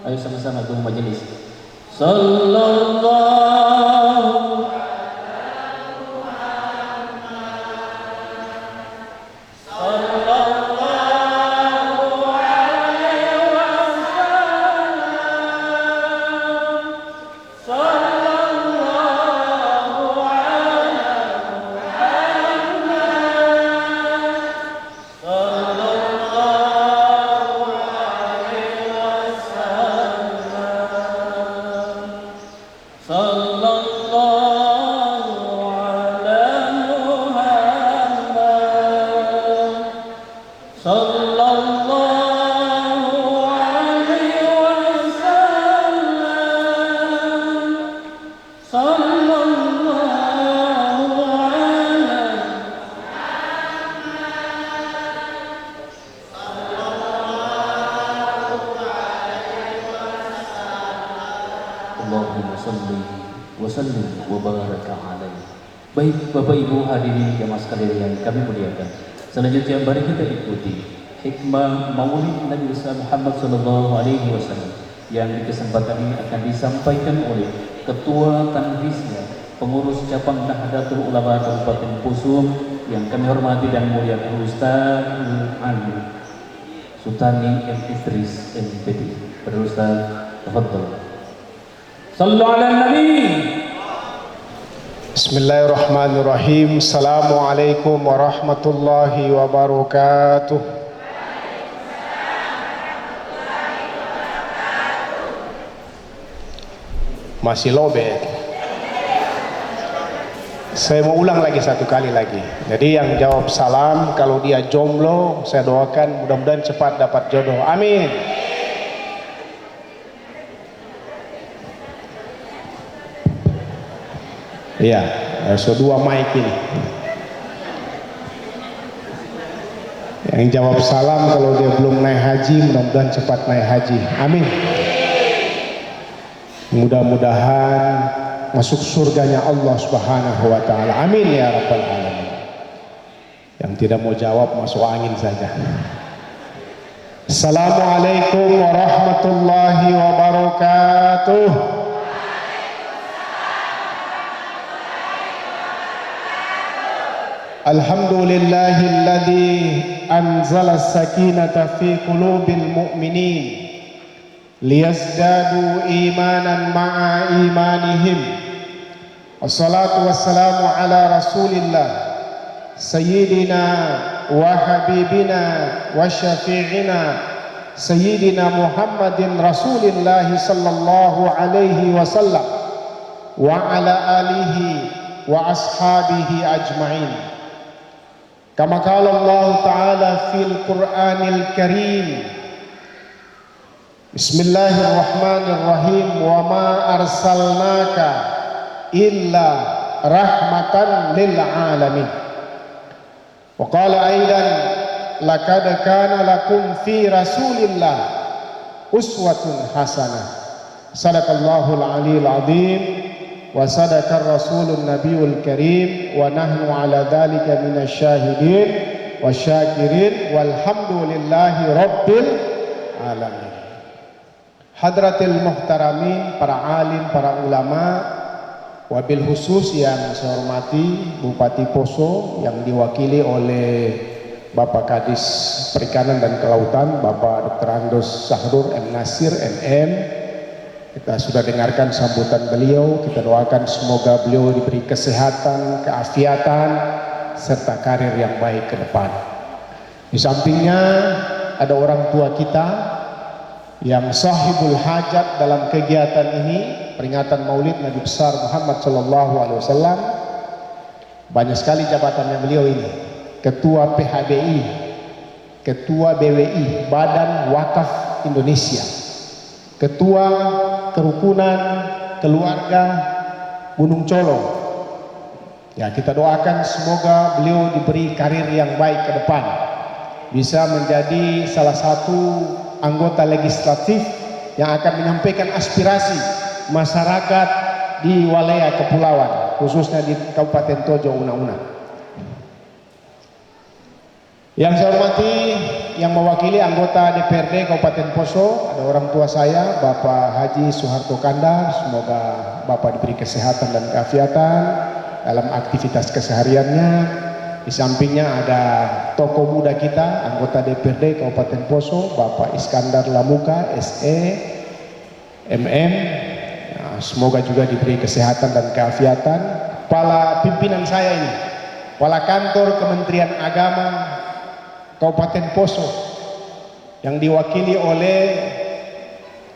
Ayo sama-sama tunggu majelis. Sallallahu sallallahu Allahumma salli wa sallim wa baraka alaihi. Baik Bapak Ibu hadirin jamaah sekalian yang kami muliakan, selanjutnya mari kita ikuti hikmah Maulid Nabi besar Muhammad sallallahu alaihi wasallam yang di kesempatan ini akan disampaikan oleh Ketua Tanfisnya Pengurus Cabang Nahdlatul Ulama Kabupaten Pusum yang kami hormati dan muliakan Ustaz Ali Sultani M. Idris MPD. Ustaz, tafadhol. Sallu ala Nabi. Bismillahirrahmanirrahim. Assalamualaikum warahmatullahi wabarakatuh. Masih lobet. Saya mau ulang lagi satu kali lagi. Jadi yang jawab salam kalau dia jomblo, saya doakan mudah-mudahan cepat dapat jodoh. Amin. Iya, so dua mic ini. Yang jawab salam kalau dia belum naik haji, mudah-mudahan cepat naik haji. Amin. Mudah-mudahan masuk surganya Allah Subhanahu wa taala. Amin ya rabbal alamin. Yang tidak mau jawab masuk angin saja. Assalamualaikum warahmatullahi wabarakatuh. Alhamdulillahilladzi anzala as-sakinata fi qulubil mu'minin liyazdadu imanan ma'a imanihim. Wassalatu wassalamu ala rasulillah sayyidina wa habibina wa syafi'ina sayyidina Muhammadin rasulillah sallallahu alaihi wasallam wa ala alihi wa ashabihi ajma'in. Kama qala Allah ta'ala fil Qur'anil Karim, Bismillahirrahmanirrahim, wa ma arsalnaka illa rahmatan lil alamin. Wa qala aidan laqad kana lakum fi rasulillah uswatun hasanah. Sadaqallahul aliyul azim wa sadaqar rasulun nabiyul karim wa nahnu ala dzalika minasyahidin wasyakirin walhamdulillahi rabbil alamin. Hadratil muhtaramin, para alim, para ulama, wabil khusus yang saya hormati Bupati Poso yang diwakili oleh Bapak Kadis Perikanan dan Kelautan Bapak Dr. Andos Sahrur M. Nasir MM. Kita sudah dengarkan sambutan beliau, kita doakan semoga beliau diberi kesehatan, keafiatan, serta karir yang baik ke depan. Di sampingnya ada orang tua kita yang sahibul hajat dalam kegiatan ini, peringatan Maulid Nabi besar Muhammad sallallahu alaihi wasallam. Banyak sekali jabatannya beliau ini. Ketua PHBI, Ketua BWI, Badan Wakaf Indonesia, Ketua Kerukunan Keluarga Gunung Colo. Ya, kita doakan semoga beliau diberi karir yang baik ke depan, bisa menjadi salah satu anggota legislatif yang akan menyampaikan aspirasi masyarakat di wilayah kepulauan, khususnya di Kabupaten Tojo Una-Una. Yang saya hormati yang mewakili anggota DPRD Kabupaten Poso, ada orang tua saya Bapak Haji Soeharto Kandar, semoga Bapak diberi kesehatan dan keafiatan dalam aktivitas kesehariannya. Di sampingnya ada tokoh muda kita, anggota DPRD Kabupaten Poso, Bapak Iskandar Lamuka, SE, MM. Nah, semoga juga diberi kesehatan dan keafiatan. Kepala pimpinan saya ini, Kepala Kantor Kementerian Agama Kabupaten Poso, yang diwakili oleh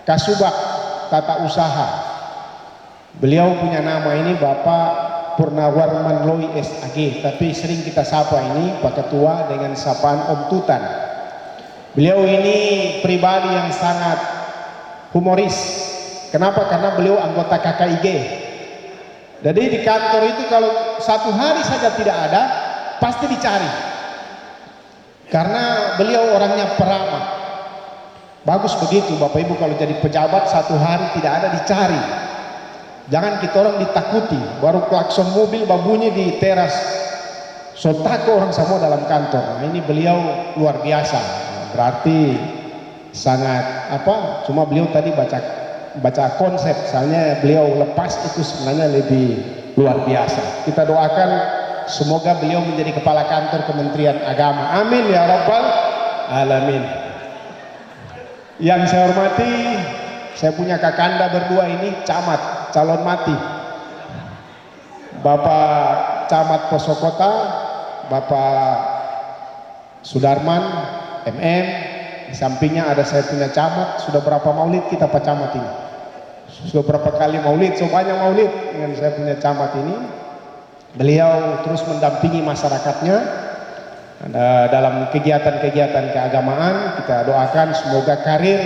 Kasubag Tata Usaha. Beliau punya nama ini Bapak Purnawarman Loi SAG, tapi sering kita sapa ini Pak Ketua dengan sapaan Om Tutan. Beliau ini pribadi yang sangat humoris. Kenapa? Karena beliau anggota KKIG. Jadi di kantor itu kalau satu hari saja tidak ada, pasti dicari. Karena beliau orangnya peramah. Bagus begitu Bapak Ibu, kalau jadi pejabat satu hari tidak ada dicari. Jangan kita orang ditakuti, baru klakson mobil babunyi di teras, so takut orang semua dalam kantor. Nah, ini beliau luar biasa. Berarti sangat apa? Cuma beliau tadi baca konsep, soalnya beliau lepas itu sebenarnya lebih luar biasa. Kita doakan semoga beliau menjadi kepala kantor Kementerian Agama. Amin ya rabbal alamin. Yang saya hormati, saya punya kakanda berdua ini camat, calon mati. Bapak Camat Posokota, Bapak Sudarman, MM. Di sampingnya ada saya punya camat. Sudah berapa maulid kita Pak Camat ini? Sudah berapa kali maulid? So banyak maulid dengan saya punya camat ini. Beliau terus mendampingi masyarakatnya dalam kegiatan-kegiatan keagamaan. Kita doakan semoga karir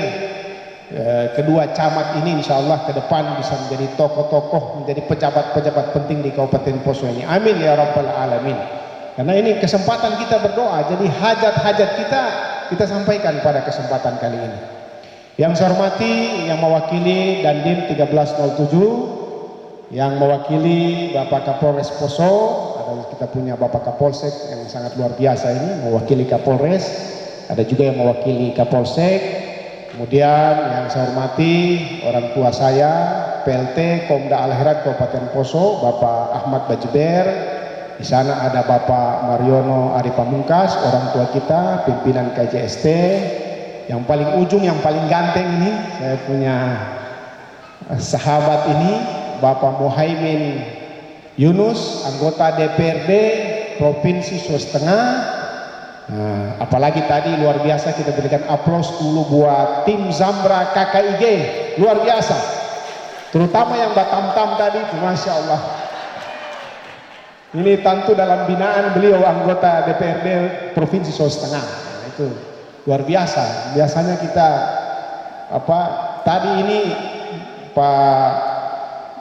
kedua camat ini insya Allah ke depan bisa menjadi tokoh-tokoh, menjadi pejabat-pejabat penting di Kabupaten Poso ini. Amin ya rabbal alamin. Karena ini kesempatan kita berdoa, jadi hajat-hajat kita sampaikan pada kesempatan kali ini. Yang saya hormati, yang mewakili Dandim 1307, yang mewakili Bapak Kapolres Poso, ada kita punya Bapak Kapolsek yang sangat luar biasa ini mewakili Kapolres, ada juga yang mewakili Kapolsek. Kemudian yang saya hormati orang tua saya, PLT Komda Al-Herat Kabupaten Poso, Bapak Ahmad Bajber. Di sana ada Bapak Mariono Ari Pamungkas, orang tua kita, pimpinan KJST. Yang paling ujung, yang paling ganteng ini, saya punya sahabat ini, Bapak Muhaimin Yunus, anggota DPRD Provinsi Sulawesi Tengah. Nah, apalagi tadi luar biasa, kita berikan aplaus dulu buat tim Zambra KKIG, luar biasa, terutama yang Batam-Tam tadi itu, Masya Allah. Ini tentu dalam binaan beliau anggota DPRD Provinsi Sulawesi Tengah. Nah, itu luar biasa. Biasanya kita tadi ini Pak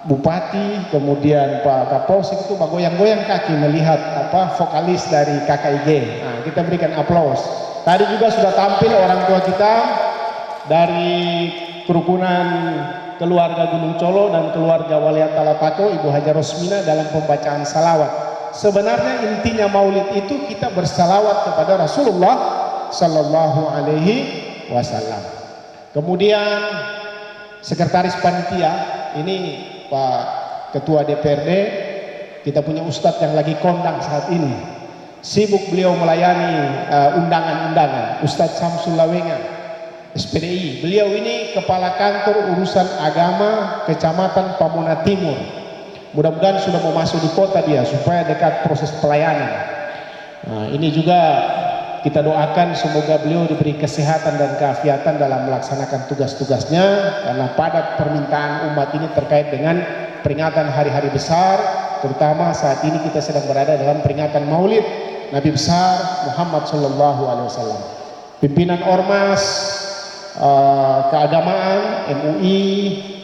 Bupati, kemudian Pak Kapolsek itu bergoyang-goyang kaki melihat vokalis dari KKIG. Nah, kita berikan aplaus. Tadi juga sudah tampil orang tua kita dari kerukunan keluarga Gunung Colo dan keluarga Waliat Talatako, Ibu Haja Rosmina dalam pembacaan salawat. Sebenarnya intinya maulid itu kita bersalawat kepada Rasulullah Sallallahu Alaihi Wasallam. Kemudian sekretaris panitia ini Pak Ketua DPRD, kita punya Ustadz yang lagi kondang saat ini, sibuk beliau melayani undangan-undangan, Ustadz Samsul Lawengan, SPDI. Beliau ini kepala kantor urusan agama Kecamatan Pamona Timur. Mudah-mudahan sudah mau masuk di kota dia supaya dekat proses pelayanan. Nah, ini juga kita doakan semoga beliau diberi kesehatan dan keafiatan dalam melaksanakan tugas-tugasnya, karena padat permintaan umat ini terkait dengan peringatan hari-hari besar, terutama saat ini kita sedang berada dalam peringatan Maulid Nabi besar Muhammad Sallallahu Alaihi Wasallam. Pimpinan Ormas keagamaan MUI,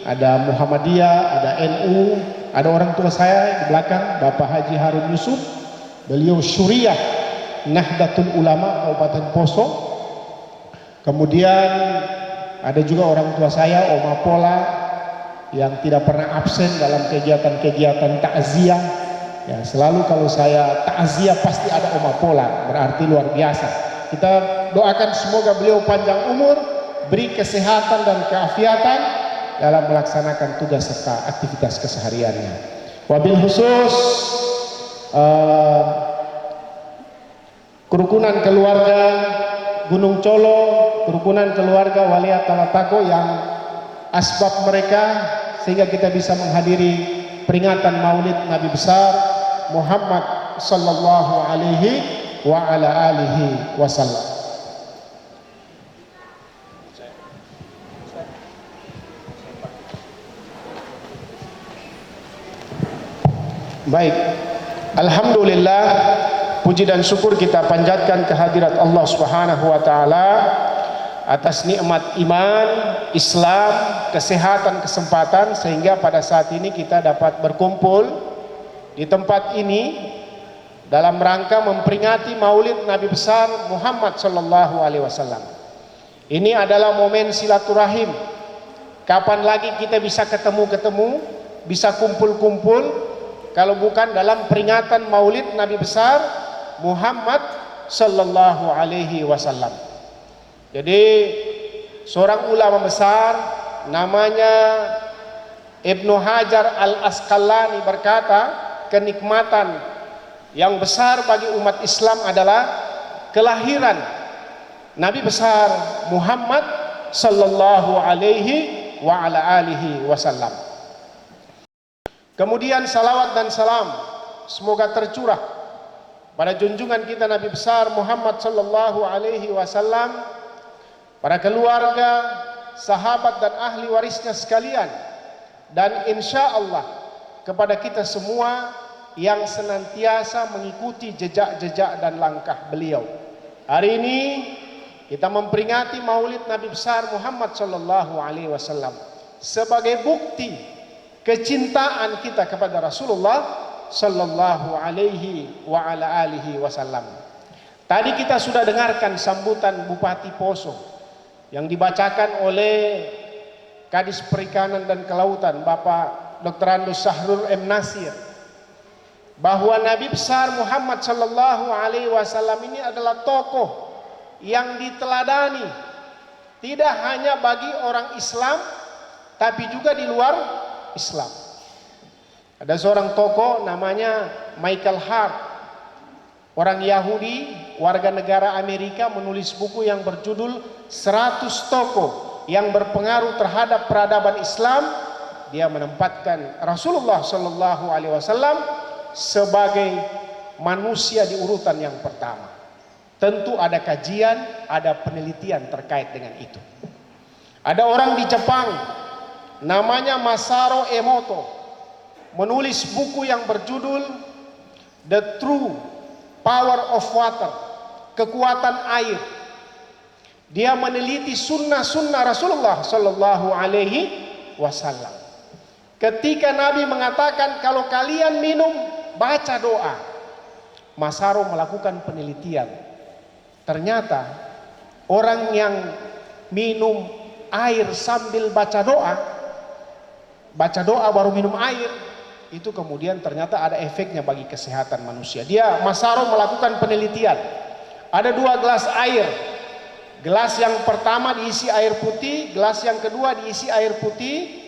ada Muhammadiyah, ada NU, ada orang tua saya di belakang Bapak Haji Harun Yusuf, beliau Syuriah Nahdlatul Ulama Kabupaten Poso. Kemudian ada juga orang tua saya Oma Pola yang tidak pernah absen dalam kegiatan-kegiatan takziah. Ya, selalu kalau saya takziah pasti ada Oma Pola, berarti luar biasa. Kita doakan semoga beliau panjang umur, beri kesehatan dan keafiatan dalam melaksanakan tugas serta aktivitas kesehariannya. Wabil khusus kerukunan keluarga Gunung Colo, kerukunan keluarga Waliat Talatako yang asbab mereka sehingga kita bisa menghadiri peringatan Maulid Nabi besar Muhammad Sallallahu Alaihi wa ala alihi wasallam. Baik, alhamdulillah, puji dan syukur kita panjatkan kehadirat Allah Subhanahu wa taala atas nikmat iman, Islam, kesehatan, kesempatan sehingga pada saat ini kita dapat berkumpul di tempat ini dalam rangka memperingati Maulid Nabi besar Muhammad sallallahu alaihi wasallam. Ini adalah momen silaturahim. Kapan lagi kita bisa ketemu-ketemu bisa kumpul-kumpul kalau bukan dalam peringatan Maulid Nabi besar Muhammad sallallahu alaihi wasallam. Jadi seorang ulama besar namanya Ibnu Hajar Al-Asqalani berkata, kenikmatan yang besar bagi umat Islam adalah kelahiran Nabi besar Muhammad sallallahu alaihi wa ala alihi wasallam. Kemudian salawat dan salam semoga tercurah pada junjungan kita Nabi besar Muhammad sallallahu alaihi wasallam, para keluarga, sahabat dan ahli warisnya sekalian, dan insya Allah kepada kita semua yang senantiasa mengikuti jejak-jejak dan langkah beliau. Hari ini kita memperingati Maulid Nabi besar Muhammad sallallahu alaihi wasallam sebagai bukti kecintaan kita kepada Rasulullah sallallahu alaihi wa ala alihi wasallam. Tadi kita sudah dengarkan sambutan Bupati Poso yang dibacakan oleh Kadis Perikanan dan Kelautan Bapak Dr. Andus Sahrul M. Nasir, bahwa Nabi besar Muhammad sallallahu alaihi wasallam ini adalah tokoh yang diteladani tidak hanya bagi orang Islam tapi juga di luar Islam. Ada seorang tokoh namanya Michael Hart, orang Yahudi warga negara Amerika, menulis buku yang berjudul 100 tokoh yang berpengaruh terhadap peradaban Islam. Dia menempatkan Rasulullah sallallahu alaihi wasallam sebagai manusia di urutan yang pertama. Tentu ada kajian, ada penelitian terkait dengan itu. Ada orang di Jepang namanya Masaru Emoto menulis buku yang berjudul The True Power of Water, kekuatan air. Dia meneliti sunnah-sunnah Rasulullah sallallahu alaihi wasallam. Ketika Nabi mengatakan kalau kalian minum baca doa, Masaru melakukan penelitian. Ternyata orang yang minum air sambil baca doa baru minum air, itu kemudian ternyata ada efeknya bagi kesehatan manusia. Masaru melakukan penelitian. Ada 2 gelas air. Gelas yang pertama diisi air putih, gelas yang kedua diisi air putih.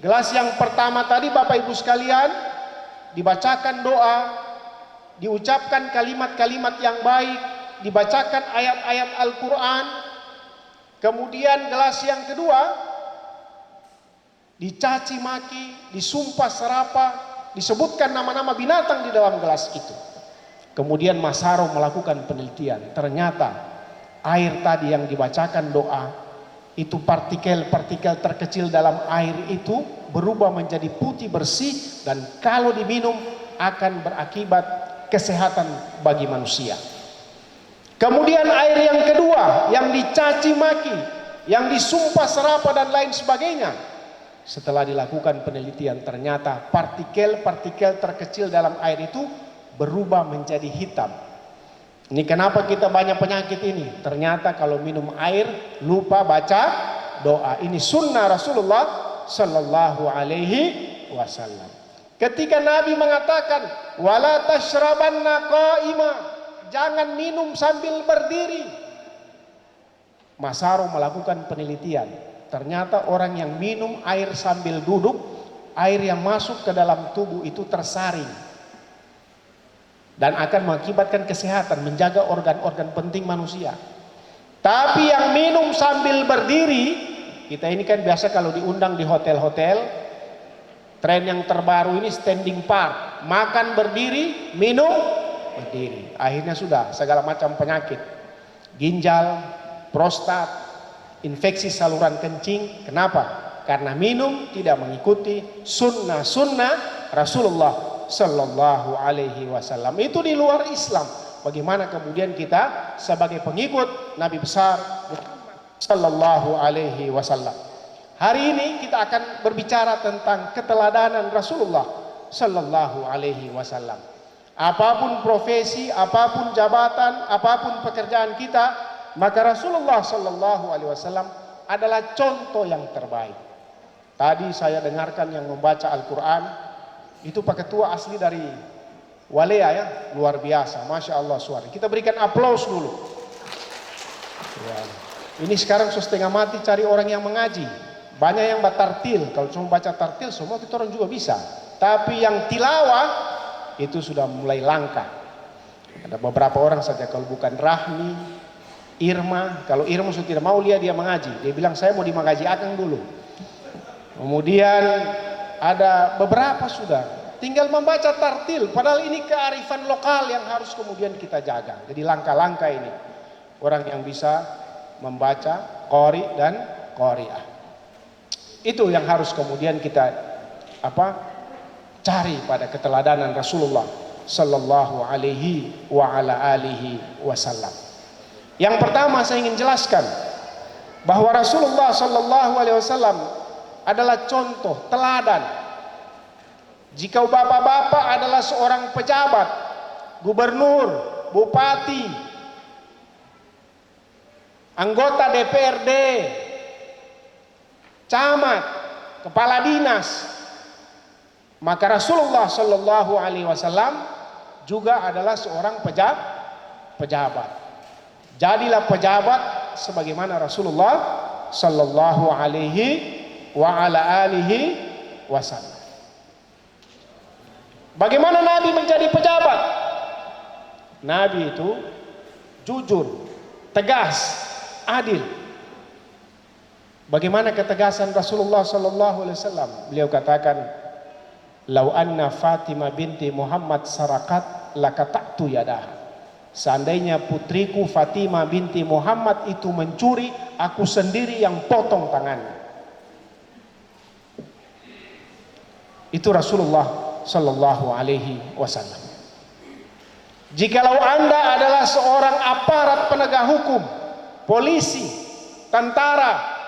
Gelas yang pertama tadi Bapak Ibu sekalian dibacakan doa, diucapkan kalimat-kalimat yang baik, dibacakan ayat-ayat Al-Quran. Kemudian gelas yang kedua dicaci maki, disumpah serapa, disebutkan nama-nama binatang di dalam gelas itu. Kemudian Masaru melakukan penelitian. Ternyata air tadi yang dibacakan doa itu, partikel-partikel terkecil dalam air itu berubah menjadi putih bersih, dan kalau diminum akan berakibat kesehatan bagi manusia. Kemudian air yang kedua yang dicaci maki, yang disumpah serapa dan lain sebagainya, setelah dilakukan penelitian ternyata partikel-partikel terkecil dalam air itu berubah menjadi hitam. Ini kenapa kita banyak penyakit ini? Ternyata kalau minum air lupa baca doa. Ini sunnah Rasulullah sallallahu alaihi wasallam. Ketika Nabi mengatakan wala tashrabanna qa'ima, jangan minum sambil berdiri, Masaru melakukan penelitian. Ternyata orang yang minum air sambil duduk, air yang masuk ke dalam tubuh itu tersaring dan akan mengakibatkan kesehatan, menjaga organ-organ penting manusia. Tapi yang minum sambil berdiri, kita ini kan biasa kalau diundang di hotel-hotel, tren yang terbaru ini standing park, makan berdiri, minum berdiri. Akhirnya sudah segala macam penyakit, ginjal, prostat, infeksi saluran kencing. Kenapa? Karena minum tidak mengikuti sunnah-sunnah Rasulullah sallallahu alaihi wasallam. Itu di luar Islam. Bagaimana kemudian kita sebagai pengikut Nabi besar Muhammad sallallahu alaihi wasallam? Hari ini kita akan berbicara tentang keteladanan Rasulullah sallallahu alaihi wasallam. Apapun profesi, apapun jabatan, apapun pekerjaan kita, maka Rasulullah sallallahu alaihi wasallam adalah contoh yang terbaik. Tadi saya dengarkan yang membaca Al-Quran, itu Pak Ketua asli dari Walea ya, luar biasa, Masya Allah suara. Kita berikan aplaus dulu. Ya. Ini sekarang sudah setengah mati cari orang yang mengaji. Banyak yang batartil, kalau cuma baca tartil semua kita orang juga bisa. Tapi yang tilawah itu sudah mulai langka. Ada beberapa orang saja, kalau bukan Rahmi, Irma. Kalau Irma sudah tidak mau lihat dia mengaji, dia bilang saya mau dimengaji akang dulu. Kemudian ada beberapa sudah tinggal membaca tartil, padahal ini kearifan lokal yang harus kemudian kita jaga. Jadi langkah-langkah ini orang yang bisa membaca qori dan qori'ah. Itu yang harus kemudian kita cari pada keteladanan Rasulullah sallallahu alaihi wa ala alihi wasallam. Yang pertama saya ingin jelaskan bahwa Rasulullah sallallahu alaihi wasallam adalah contoh teladan. Jika bapak-bapak adalah seorang pejabat, gubernur, bupati, anggota DPRD, camat, kepala dinas, maka Rasulullah sallallahu alaihi wasallam juga adalah seorang pejabat. Jadilah pejabat sebagaimana Rasulullah sallallahu alaihi wa ala alihi wasallam. Bagaimana Nabi menjadi pejabat? Nabi itu jujur, tegas, adil. Bagaimana ketegasan Rasulullah sallallahu alaihi wasallam? Beliau katakan, "Lau anna Fatimah binti Muhammad sarakat lakata'tu yadaha." Seandainya putriku Fatimah binti Muhammad itu mencuri, aku sendiri yang potong tangannya. Itu Rasulullah sallallahu alaihi wasallam. Jikalau Anda adalah seorang aparat penegak hukum, polisi, tentara,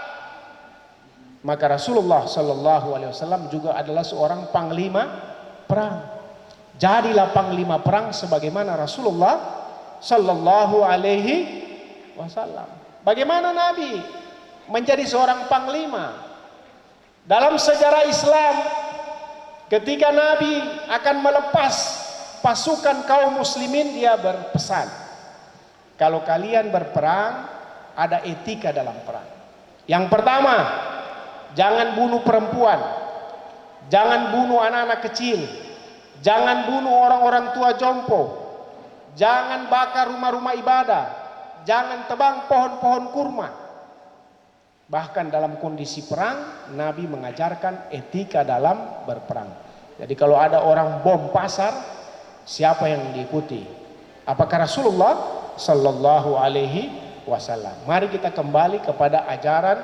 maka Rasulullah sallallahu alaihi wasallam juga adalah seorang panglima perang. Jadilah panglima perang sebagaimana Rasulullah sallallahu alaihi wasallam. Bagaimana Nabi menjadi seorang panglima? Dalam sejarah Islam, ketika Nabi akan melepas pasukan kaum muslimin, dia berpesan, kalau kalian berperang, ada etika dalam perang. Yang pertama, jangan bunuh perempuan, jangan bunuh anak-anak kecil, jangan bunuh orang-orang tua jompo, jangan bakar rumah-rumah ibadah, jangan tebang pohon-pohon kurma. Bahkan dalam kondisi perang, Nabi mengajarkan etika dalam berperang. Jadi kalau ada orang bom pasar, siapa yang diikuti? Apakah Rasulullah sallallahu alaihi wasallam? Mari kita kembali kepada ajaran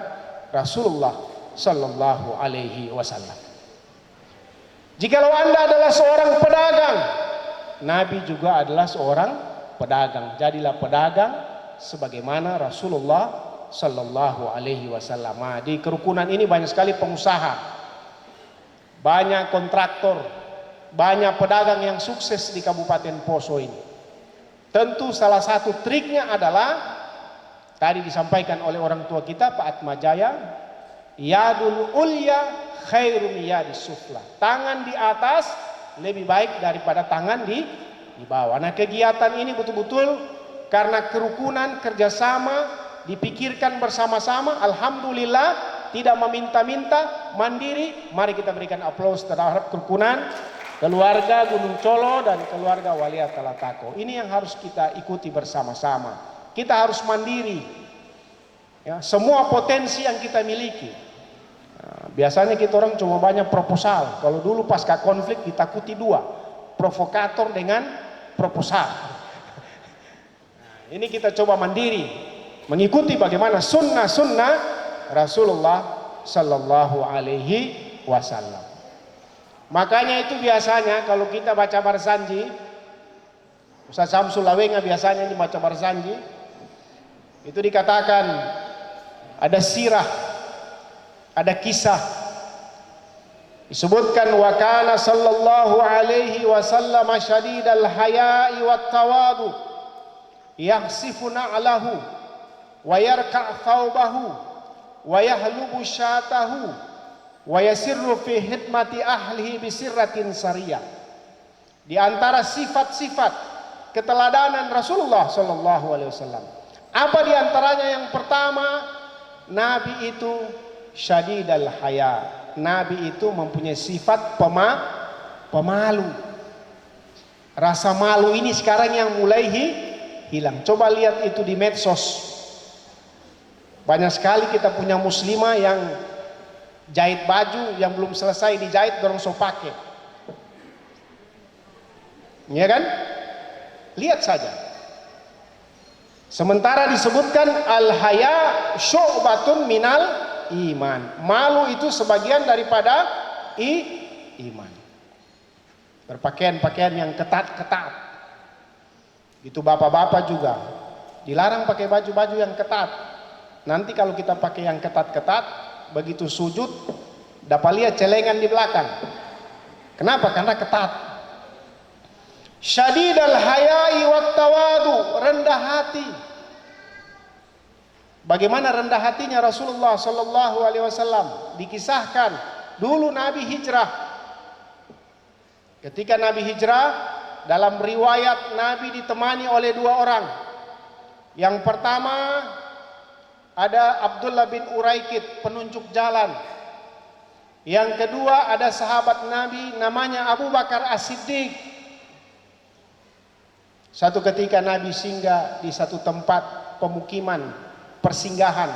Rasulullah sallallahu alaihi wasallam. Jikalau Anda adalah seorang pedagang, Nabi juga adalah seorang pedagang. Jadilah pedagang sebagaimana Rasulullah sallallahu alaihi wasallam. Di kerukunan ini banyak sekali pengusaha, banyak kontraktor, banyak pedagang yang sukses di Kabupaten Poso ini. Tentu salah satu triknya adalah tadi disampaikan oleh orang tua kita Pak Atmajaya, yadul ulya khairum yadis sufla. Tangan di atas lebih baik daripada tangan di bawah. Nah, kegiatan ini betul-betul karena kerukunan, kerjasama, dipikirkan bersama-sama. Alhamdulillah, tidak meminta-minta, mandiri. Mari kita berikan aplaus terhadap kerukunan keluarga Gunung Colo dan keluarga Walia Talatako. Ini yang harus kita ikuti bersama-sama. Kita harus mandiri ya, semua potensi yang kita miliki. Nah, biasanya kita orang cuma banyak proposal. Kalau dulu pasca konflik ditakuti dua, provokator dengan proposal. Nah, ini kita coba mandiri, mengikuti bagaimana sunnah-sunnah Rasulullah sallallahu alaihi wasallam. Makanya itu biasanya kalau kita baca Barzanji, Ustaz Samsul Lawenga biasanya dibaca Barzanji, itu dikatakan ada sirah, ada kisah. Disebutkan wa kana sallallahu alaihi wasallam syadidal haya'i wat tawadu, yakhsifu na'lahu wa yarka' thawbahu wa yahlubu syatahu wa yasirru fi khidmati ahlihi bisirratin sariyah. Di antara sifat-sifat keteladanan Rasulullah sallallahu alaihi wasallam, apa di antaranya? Yang pertama, Nabi itu syadidal haya. Nabi itu mempunyai sifat pemalu. Rasa malu ini sekarang yang mulai hilang. Coba lihat itu di medsos. Banyak sekali kita punya muslimah yang jahit baju yang belum selesai dijahit dorong so pakai. Ya kan? Lihat saja. Sementara disebutkan al-haya syu'batun minal iman. Malu itu sebagian daripada iman. Berpakaian-pakaian yang ketat-ketat. Itu bapak-bapak juga dilarang pakai baju-baju yang ketat. Nanti kalau kita pakai yang ketat-ketat, begitu sujud dapat lihat celengan di belakang. Kenapa? Karena ketat. Syadidal haya'i wat tawadu, rendah hati. Bagaimana rendah hatinya Rasulullah sallallahu alaihi wasallam? Dikisahkan dulu Nabi hijrah. Ketika Nabi hijrah, dalam riwayat Nabi ditemani oleh 2 orang. Yang pertama ada Abdullah bin Uraikid, penunjuk jalan. Yang kedua ada sahabat Nabi namanya Abu Bakar As-Siddiq. Satu ketika Nabi singgah di satu tempat pemukiman, persinggahan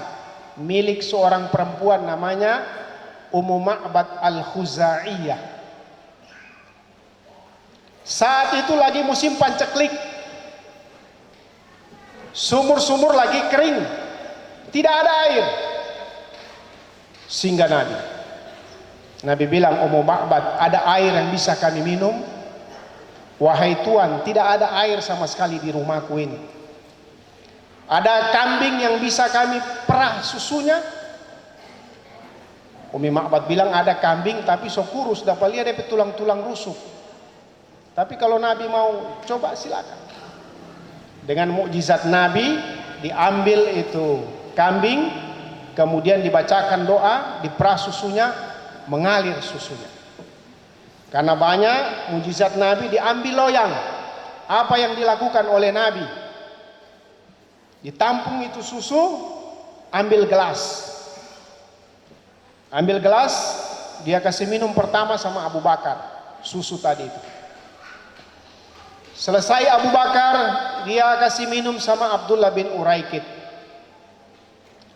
milik seorang perempuan namanya Ummu Ma'bad Al-Khuzaiyah. Saat itu lagi musim panceklik, sumur-sumur lagi kering, tidak ada air. Singgah Nabi. Nabi bilang, Ummu Ma'bad, ada air yang bisa kami minum? Wahai Tuan, tidak ada air sama sekali di rumahku ini. Ada kambing yang bisa kami perah susunya? Ummi Ma'bad bilang ada kambing tapi so kurus, dapat lihat dia tulang-tulang rusuk. Tapi kalau Nabi mau coba silakan. Dengan mukjizat Nabi diambil itu kambing, kemudian dibacakan doa, diperah susunya, mengalir susunya. Karena banyak mukjizat Nabi diambil loyang. Apa yang dilakukan oleh Nabi? Ditampung itu susu, ambil gelas. Ambil gelas, dia kasih minum pertama sama Abu Bakar, susu tadi itu. Selesai Abu Bakar, dia kasih minum sama Abdullah bin Uraikid.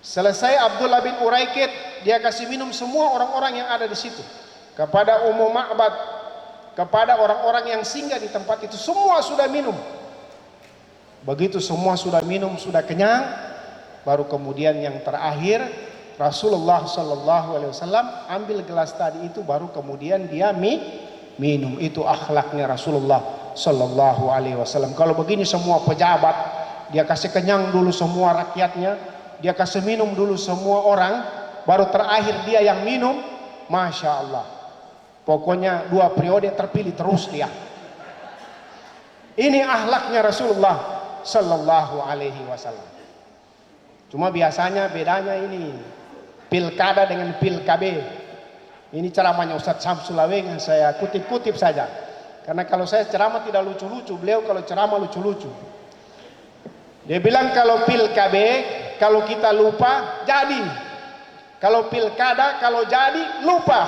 Selesai Abdullah bin Uraikid, dia kasih minum semua orang-orang yang ada di situ. Kepada Ummu Ma'bad, kepada orang-orang yang singgah di tempat itu, semua sudah minum. Begitu semua sudah minum, sudah kenyang, baru kemudian yang terakhir Rasulullah sallallahu alaihi wasallam ambil gelas tadi itu, baru kemudian dia minum. Itu akhlaknya Rasulullah sallallahu alaihi wasallam. Kalau begini semua pejabat, dia kasih kenyang dulu semua rakyatnya, dia kasih minum dulu semua orang, baru terakhir dia yang minum. Masya Allah, pokoknya 2 periode terpilih terus dia. Ini akhlaknya Rasulullah sallallahu alaihi wasallam. Cuma biasanya bedanya ini pilkada dengan pilkabe. Ini ceramahnya Ustadz Samsul Aweng, saya kutip-kutip saja. Karena kalau saya ceramah tidak lucu-lucu, beliau kalau ceramah lucu-lucu. Dia bilang kalau pilkabe, kalau kita lupa jadi. Kalau pilkada, kalau jadi lupa.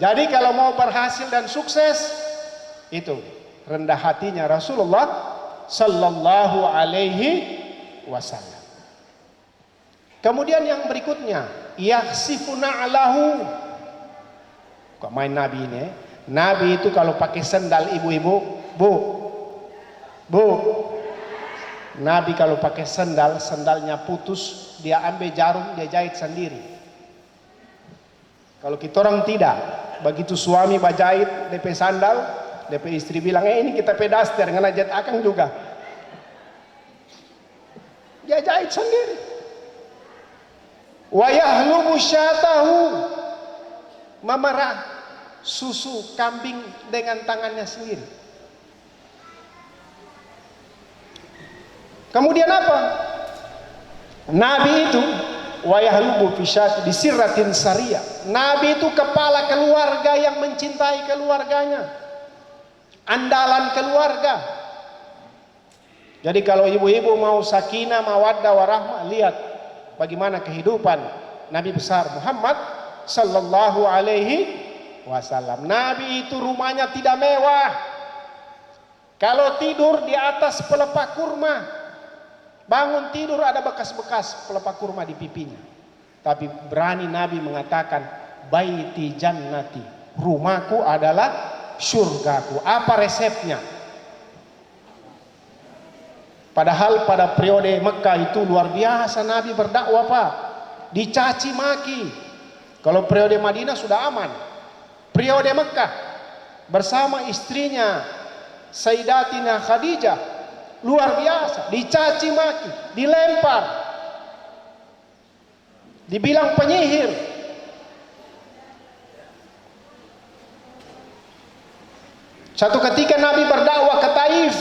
Jadi kalau mau berhasil dan sukses, itu rendah hatinya Rasulullah sallallahu alaihi wasallam. Kemudian yang berikutnya, yakhsifuna alahu. Kok main Nabi ini? Nabi itu kalau pakai sendal ibu-ibu, bu. Nabi kalau pakai sendal, sendalnya putus, dia ambil jarum, dia jahit sendiri. Kalau kita orang tidak, begitu suami bajahit DP sandal, DP istri bilang, ini kita pedaster, ngana jahit akang juga. Dia jahit sendiri. Wa yahlubu syatahu, memerah susu kambing dengan tangannya sendiri. Kemudian apa? Nabi itu wa yahlubu fi syati bi sirratin sariyah. Nabi itu kepala keluarga yang mencintai keluarganya, andalan keluarga. Jadi kalau ibu-ibu mau sakinah, mawaddah, warahmah, lihat bagaimana kehidupan Nabi besar Muhammad sallallahu alaihi wasallam. Nabi itu rumahnya tidak mewah. Kalau tidur di atas pelepah kurma, bangun tidur ada bekas-bekas pelepah kurma di pipinya. Tapi berani Nabi mengatakan, baiti jannati, rumahku adalah surgaku. Apa resepnya? Padahal pada periode Mekah itu luar biasa Nabi berdakwah, Pak. Dicaci maki. Kalau periode Madinah sudah aman. Periode Mekah bersama istrinya Sayyidatina Khadijah luar biasa, dicaci maki, dilempar, dibilang penyihir. Satu ketika Nabi berdakwah ke Taif,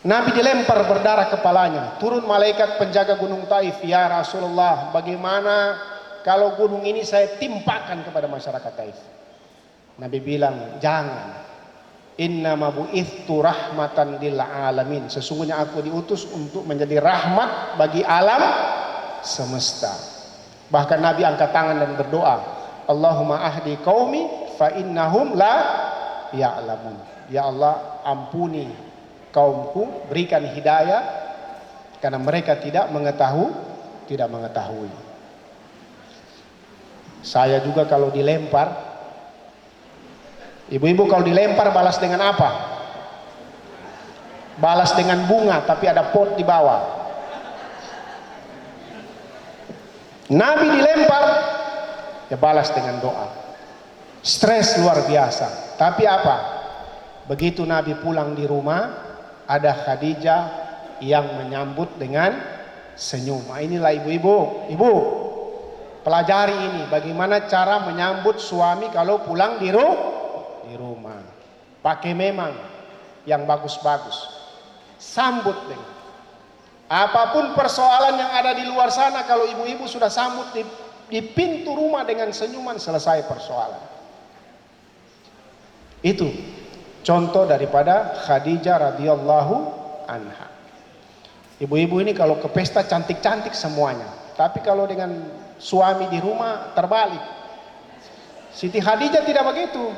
Nabi dilempar berdarah kepalanya. Turun malaikat penjaga gunung Taif, ya Rasulullah, bagaimana kalau gunung ini saya timpakan kepada masyarakat Taif? Nabi bilang, jangan. Innama bu'ithtu rahmatan lil alamin. Sesungguhnya aku diutus untuk menjadi rahmat bagi alam semesta. Bahkan Nabi angkat tangan dan berdoa, Allahumma ahdi qaumi fa innahum la ya'lamun. Ya Allah, ampuni kaumku, berikan hidayah karena mereka tidak mengetahui. Saya juga kalau dilempar, ibu-ibu kalau dilempar balas dengan apa? Balas dengan bunga, tapi ada pot di bawah. Nabi dilempar, ya balas dengan doa. Stres luar biasa. Tapi apa? Begitu Nabi pulang di rumah, ada Khadijah yang menyambut dengan senyum. Nah, inilah ibu-ibu. Ibu, pelajari ini bagaimana cara menyambut suami kalau pulang di rumah. Pakai memang yang bagus-bagus. Sambut dengan apapun persoalan yang ada di luar sana, kalau ibu-ibu sudah sambut di pintu rumah dengan senyuman, selesai persoalan. Itu contoh daripada Khadijah radhiyallahu anha. Ibu-ibu ini kalau ke pesta cantik-cantik semuanya, tapi kalau dengan suami di rumah terbalik. Siti Khadijah tidak begitu.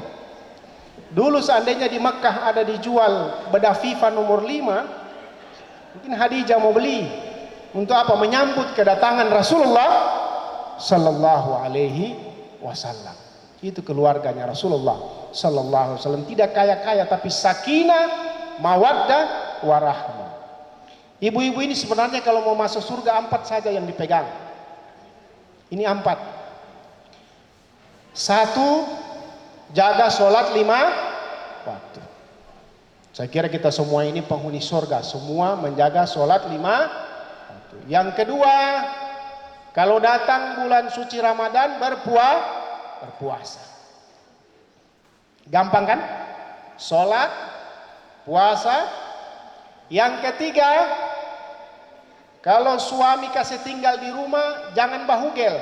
Dulu seandainya di Mekah ada dijual bedah FIFA nomor 5, mungkin Khadijah mau beli. Untuk apa? Menyambut kedatangan Rasulullah sallallahu alaihi wasallam. Itu keluarganya Rasulullah sallallahu alaihi wasallam. Tidak kaya-kaya, tapi sakinah, mawaddah, warahmah. Ibu-ibu ini sebenarnya kalau mau masuk surga 4 saja yang dipegang. Ini 4. 1, jaga sholat 5 waktu. Saya kira kita semua ini penghuni surga, semua menjaga sholat 5 waktu. Yang kedua, kalau datang bulan suci Ramadan berpuasa. Gampang kan? Sholat, puasa. Yang ketiga, kalau suami kasih tinggal di rumah, jangan bahugel.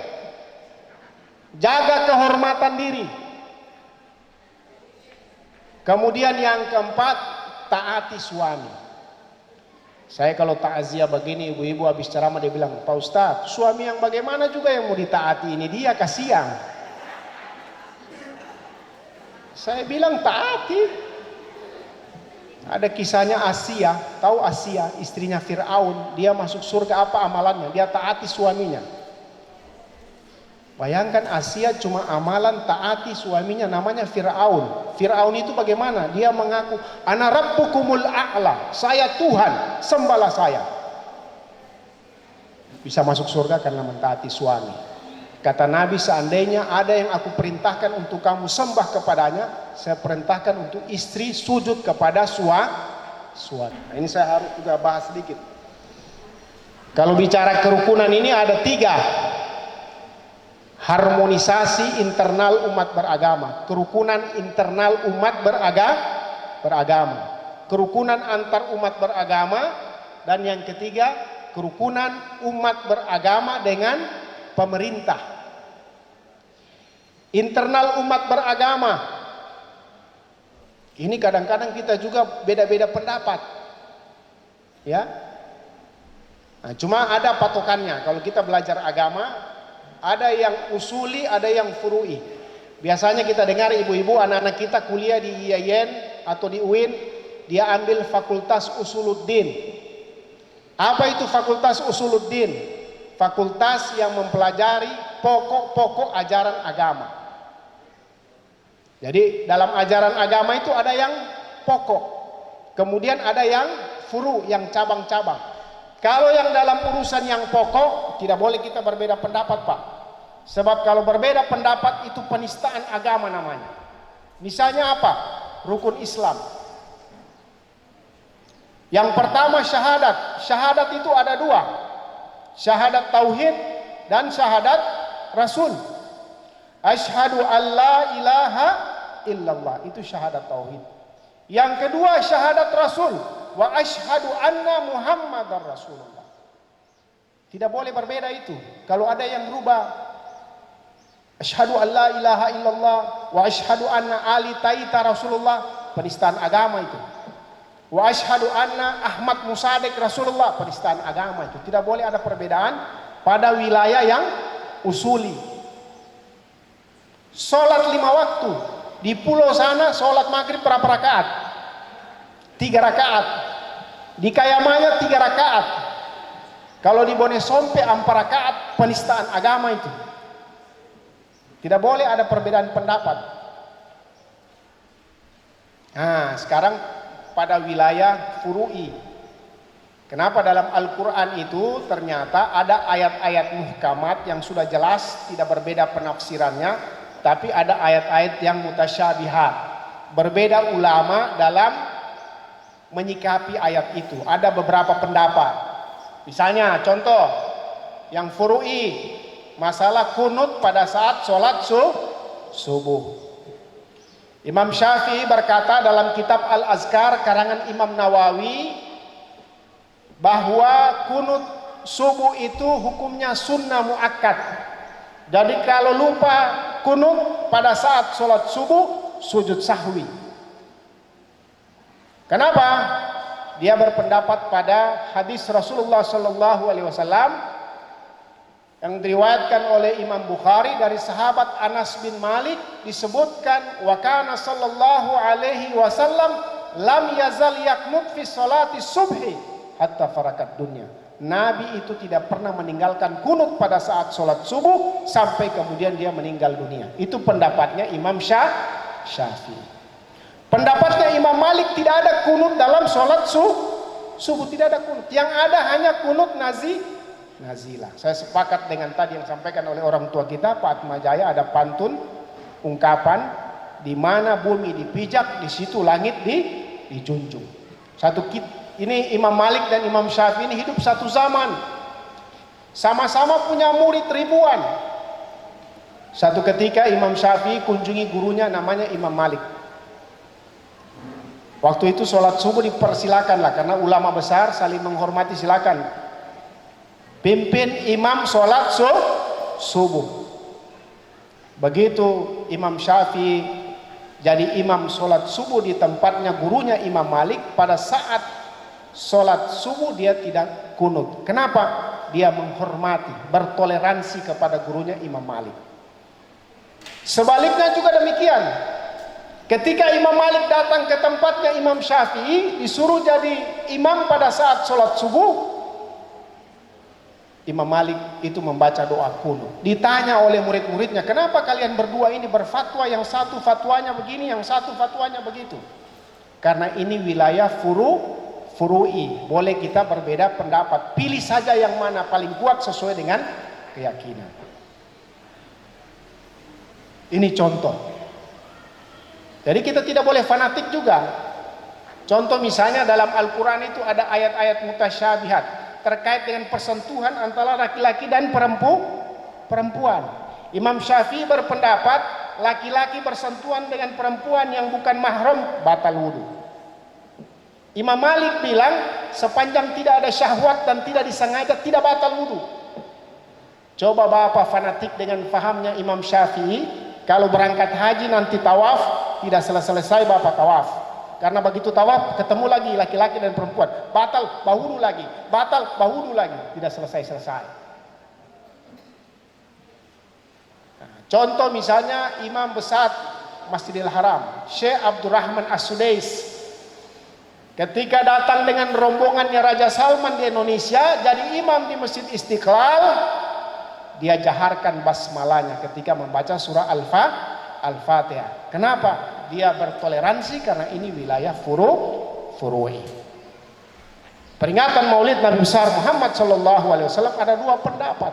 Jaga kehormatan diri. Kemudian yang keempat, taati suami. Saya kalau takziah begini, ibu-ibu habis ceramah dia bilang, Pak Ustadz, suami yang bagaimana juga yang mau ditaati, ini dia kasihan. Saya bilang taati. Ada kisahnya Asia, tahu Asia, istrinya Fir'aun, dia masuk surga apa amalannya? Dia taati suaminya. Bayangkan Asia cuma amalan taati suaminya, namanya Fir'aun. Fir'aun itu bagaimana? Dia mengaku, ana rabbukumul a'la, saya Tuhan, sembahlah saya. Bisa masuk surga karena mentaati suami. Kata Nabi, seandainya ada yang aku perintahkan untuk kamu sembah kepadanya, saya perintahkan untuk istri sujud kepada suami. Nah, ini saya harus juga bahas sedikit. Kalau bicara kerukunan ini ada 3. Harmonisasi internal umat beragama, kerukunan internal umat beragama, kerukunan antar umat beragama, dan yang ketiga kerukunan umat beragama dengan pemerintah. Internal umat beragama. Ini kadang-kadang kita juga beda-beda pendapat. Ya. Nah, cuma ada patokannya. Kalau kita belajar agama, ada yang usuli, ada yang furu'i. Biasanya kita dengar ibu-ibu anak-anak kita kuliah di IAIN atau di UIN, dia ambil fakultas usuluddin. Apa itu fakultas usuluddin? Fakultas yang mempelajari pokok-pokok ajaran agama. Jadi dalam ajaran agama itu ada yang pokok, kemudian ada yang furu, yang cabang-cabang. Kalau yang dalam urusan yang pokok, tidak boleh kita berbeda pendapat, Pak. Sebab kalau berbeda pendapat itu penistaan agama namanya. Misalnya apa? Rukun Islam. Yang pertama syahadat. Syahadat itu ada dua. Syahadat tauhid dan syahadat rasul. Asyhadu an la ilaha illallah. Itu syahadat tauhid. Yang kedua syahadat rasul. Wa asyhadu anna muhammadar rasulullah. Tidak boleh berbeda itu. Kalau ada yang berubah, asyhadu an la ilaha illallah wa asyhadu anna ali taita rasulullah, penistaan agama itu. Wa asyhadu anna Ahmad Musadik Rasulullah, penistaan agama itu. Tidak boleh ada perbedaan pada wilayah yang usuli. Salat 5 waktu. Di pulau sana salat maghrib berapa rakaat? 3 rakaat. Di Kayamaya 3 rakaat. Kalau di Bonesompe 4 rakaat, penistaan agama itu. Tidak boleh ada perbedaan pendapat. Nah, sekarang pada wilayah furu'i. Kenapa dalam Al-Quran itu ternyata ada ayat-ayat muhkamat yang sudah jelas, tidak berbeda penafsirannya, tapi ada ayat-ayat yang mutasyabihat. Berbeda ulama dalam menyikapi ayat itu. Ada beberapa pendapat. Misalnya contoh yang furu'i, masalah kunut pada saat sholat subuh. Imam Syafi'i berkata dalam kitab Al-Azkar karangan Imam Nawawi bahwa kunut subuh itu hukumnya sunnah muakkad. Jadi kalau lupa kunut pada saat sholat subuh, sujud sahwi. Kenapa? Dia berpendapat pada hadis Rasulullah SAW yang diriwayatkan oleh Imam Bukhari dari sahabat Anas bin Malik, disebutkan wa kana sallallahu alaihi wasallam lam yazal yaknut fi salati subhi hatta farakat dunya. Nabi itu tidak pernah meninggalkan kunut pada saat sholat subuh sampai kemudian dia meninggal dunia. Itu pendapatnya Imam Syafi'i. Pendapatnya Imam Malik tidak ada kunut dalam sholat subuh, tidak ada kunut. Yang ada hanya kunut nazilah. Saya sepakat dengan tadi yang disampaikan oleh orang tua kita Pak Atmajaya, ada pantun ungkapan di mana bumi dipijak, di situ langit dijunjung. Ini Imam Malik dan Imam Syafi'i ini hidup satu zaman, sama-sama punya murid ribuan. Satu ketika Imam Syafi'i kunjungi gurunya namanya Imam Malik. Waktu itu sholat subuh dipersilakan lah, karena ulama besar saling menghormati, silakan pimpin imam sholat subuh. Begitu Imam Syafi'i jadi imam sholat subuh di tempatnya gurunya Imam Malik, pada saat sholat subuh dia tidak kunut. Kenapa? Dia menghormati, bertoleransi kepada gurunya Imam Malik. Sebaliknya juga demikian. Ketika Imam Malik datang ke tempatnya Imam Syafi'i, disuruh jadi imam pada saat sholat subuh, Imam Malik itu membaca doa kunut. Ditanya oleh murid-muridnya, kenapa kalian berdua ini berfatwa, yang satu fatwanya begini, yang satu fatwanya begitu? Karena ini wilayah furu'i, boleh kita berbeda pendapat, pilih saja yang mana paling kuat sesuai dengan keyakinan. Ini contoh. Jadi kita tidak boleh fanatik juga. Contoh misalnya dalam Al-Quran itu ada ayat-ayat mutasyabihat terkait dengan persentuhan antara laki-laki dan perempuan. Imam Syafi'i berpendapat laki-laki bersentuhan dengan perempuan yang bukan mahram batal wudu. Imam Malik bilang sepanjang tidak ada syahwat dan tidak disengaja tidak batal wudu. Coba bapak fanatik dengan fahamnya Imam Syafi'i, kalau berangkat haji nanti tawaf tidak selesai bapak tawaf. Karena begitu tawaf ketemu lagi laki-laki dan perempuan, batal bahudu lagi, batal bahudu lagi, tidak selesai. Nah, contoh misalnya Imam besar Masjidil Haram, Syekh Abdurrahman As-Sudais, ketika datang dengan rombongannya Raja Salman di Indonesia jadi imam di Masjid Istiqlal, dia jaharkan basmalahnya ketika membaca surah Al-Fatihah. Kenapa? Dia bertoleransi karena ini wilayah furu'i. Peringatan Maulid Nabi besar Muhammad SAW ada dua pendapat.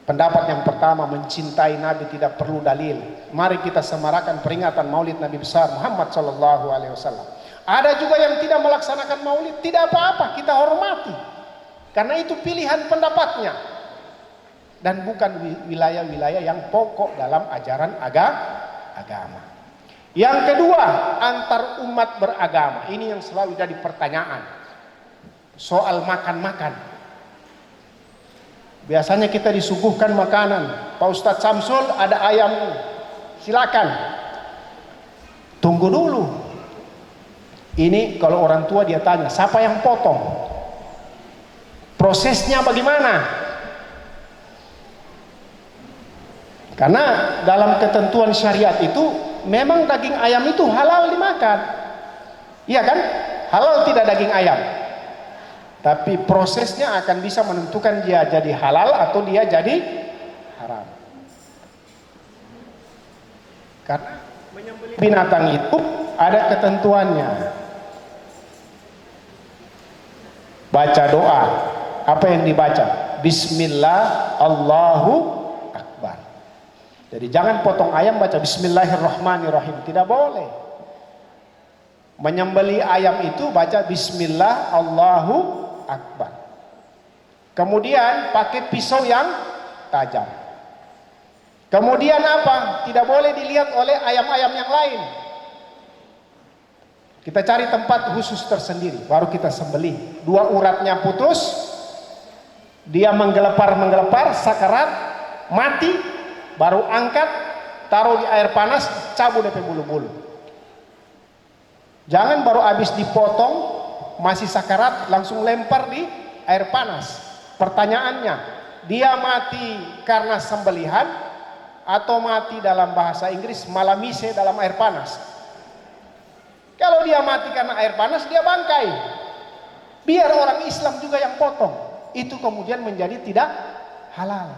Pendapat yang pertama, mencintai Nabi tidak perlu dalil. Mari kita semarakan peringatan Maulid Nabi besar Muhammad SAW. Ada juga yang tidak melaksanakan Maulid, tidak apa-apa, kita hormati. Karena itu pilihan pendapatnya. Dan bukan wilayah-wilayah yang pokok dalam ajaran agama. Yang kedua, antar umat beragama. Ini yang selalu jadi pertanyaan. Soal makan-makan. Biasanya kita disuguhkan makanan. Pak Ustadz Samsul ada ayam, silakan. Tunggu dulu. Ini kalau orang tua dia tanya, siapa yang potong? Prosesnya bagaimana? Karena dalam ketentuan syariat itu memang daging ayam itu halal dimakan. Iya kan? Halal tidak daging ayam. Tapi prosesnya akan bisa menentukan dia jadi halal atau dia jadi haram. Karena menyembelih binatang itu ada ketentuannya. Baca doa. Apa yang dibaca? Bismillah Allahu Akbar. Jadi jangan potong ayam baca Bismillahirrahmanirrahim. Tidak boleh. Menyembelih ayam itu baca Bismillah Allahu Akbar. Kemudian pakai pisau yang tajam. Kemudian apa? Tidak boleh dilihat oleh ayam-ayam yang lain. Kita cari tempat khusus tersendiri, baru kita sembelih. Dua uratnya putus, dia menggelepar, sakarat, mati, baru angkat, taruh di air panas, cabut dari bulu-bulu. Jangan baru habis dipotong, masih sakarat, langsung lempar di air panas. Pertanyaannya, dia mati karena sembelihan atau mati dalam bahasa Inggris malamise dalam air panas? Kalau dia mati karena air panas, dia bangkai. Biar orang Islam juga yang potong. Itu kemudian menjadi tidak halal.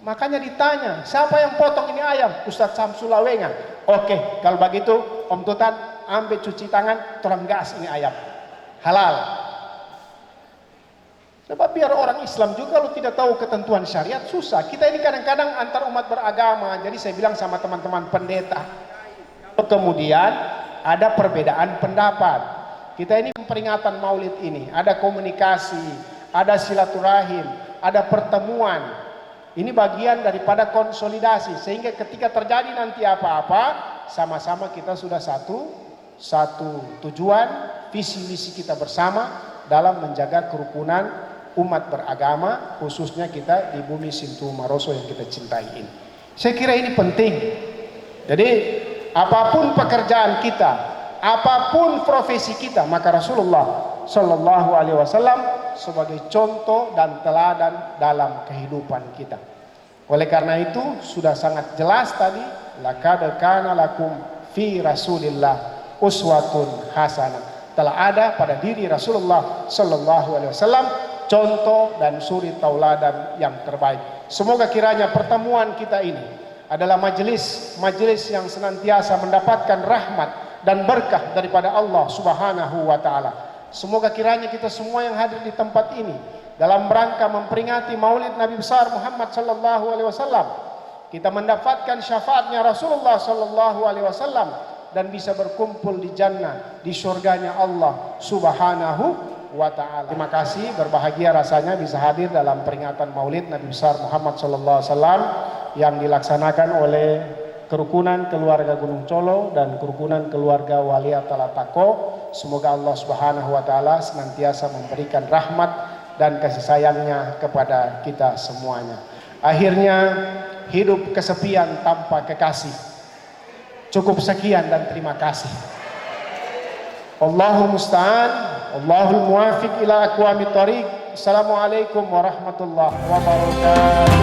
Makanya ditanya, siapa yang potong ini ayam? Ustadz Samsul Awengan. Oke, kalau begitu Om Tutan ambil cuci tangan, tolong gas ini ayam. Halal. Sebab biar orang Islam juga kalau tidak tahu ketentuan syariat susah. Kita ini kadang-kadang antar umat beragama. Jadi saya bilang sama teman-teman pendeta, kemudian ada perbedaan pendapat. Kita ini peringatan Maulid ini, ada komunikasi, ada silaturahim, ada pertemuan. Ini bagian daripada konsolidasi sehingga ketika terjadi nanti apa-apa, sama-sama kita sudah satu tujuan, visi misi kita bersama dalam menjaga kerukunan umat beragama, khususnya kita di bumi Sintu Maroso yang kita cintai ini. Saya kira ini penting. Jadi apapun pekerjaan kita, apapun profesi kita, maka Rasulullah Shallallahu Alaihi Wasallam sebagai contoh dan teladan dalam kehidupan kita. Oleh karena itu sudah sangat jelas tadi, laqad kana lakum fi Rasulillah uswatun hasanah. Telah ada pada diri Rasulullah Shallallahu Alaihi Wasallam contoh dan suri tauladan yang terbaik. Semoga kiranya pertemuan kita ini adalah majelis yang senantiasa mendapatkan rahmat dan berkah daripada Allah Subhanahu wa taala. Semoga kiranya kita semua yang hadir di tempat ini dalam rangka memperingati Maulid Nabi besar Muhammad sallallahu alaihi wasallam, kita mendapatkan syafaatnya Rasulullah sallallahu alaihi wasallam dan bisa berkumpul di jannah, di surganya Allah Subhanahu wa taala. Terima kasih, berbahagia rasanya bisa hadir dalam peringatan Maulid Nabi besar Muhammad sallallahu alaihi wasallam yang dilaksanakan oleh kerukunan keluarga Gunung Colo dan kerukunan keluarga Walia Talatako semoga Allah Subhanahu wa taala senantiasa memberikan rahmat dan kasih sayangnya kepada kita semuanya. Akhirnya hidup kesepian tanpa kekasih. Cukup sekian dan terima kasih. Allahul musta'an, Allahul muwafiq ila aqwamit thariq. Assalamualaikum warahmatullahi wabarakatuh.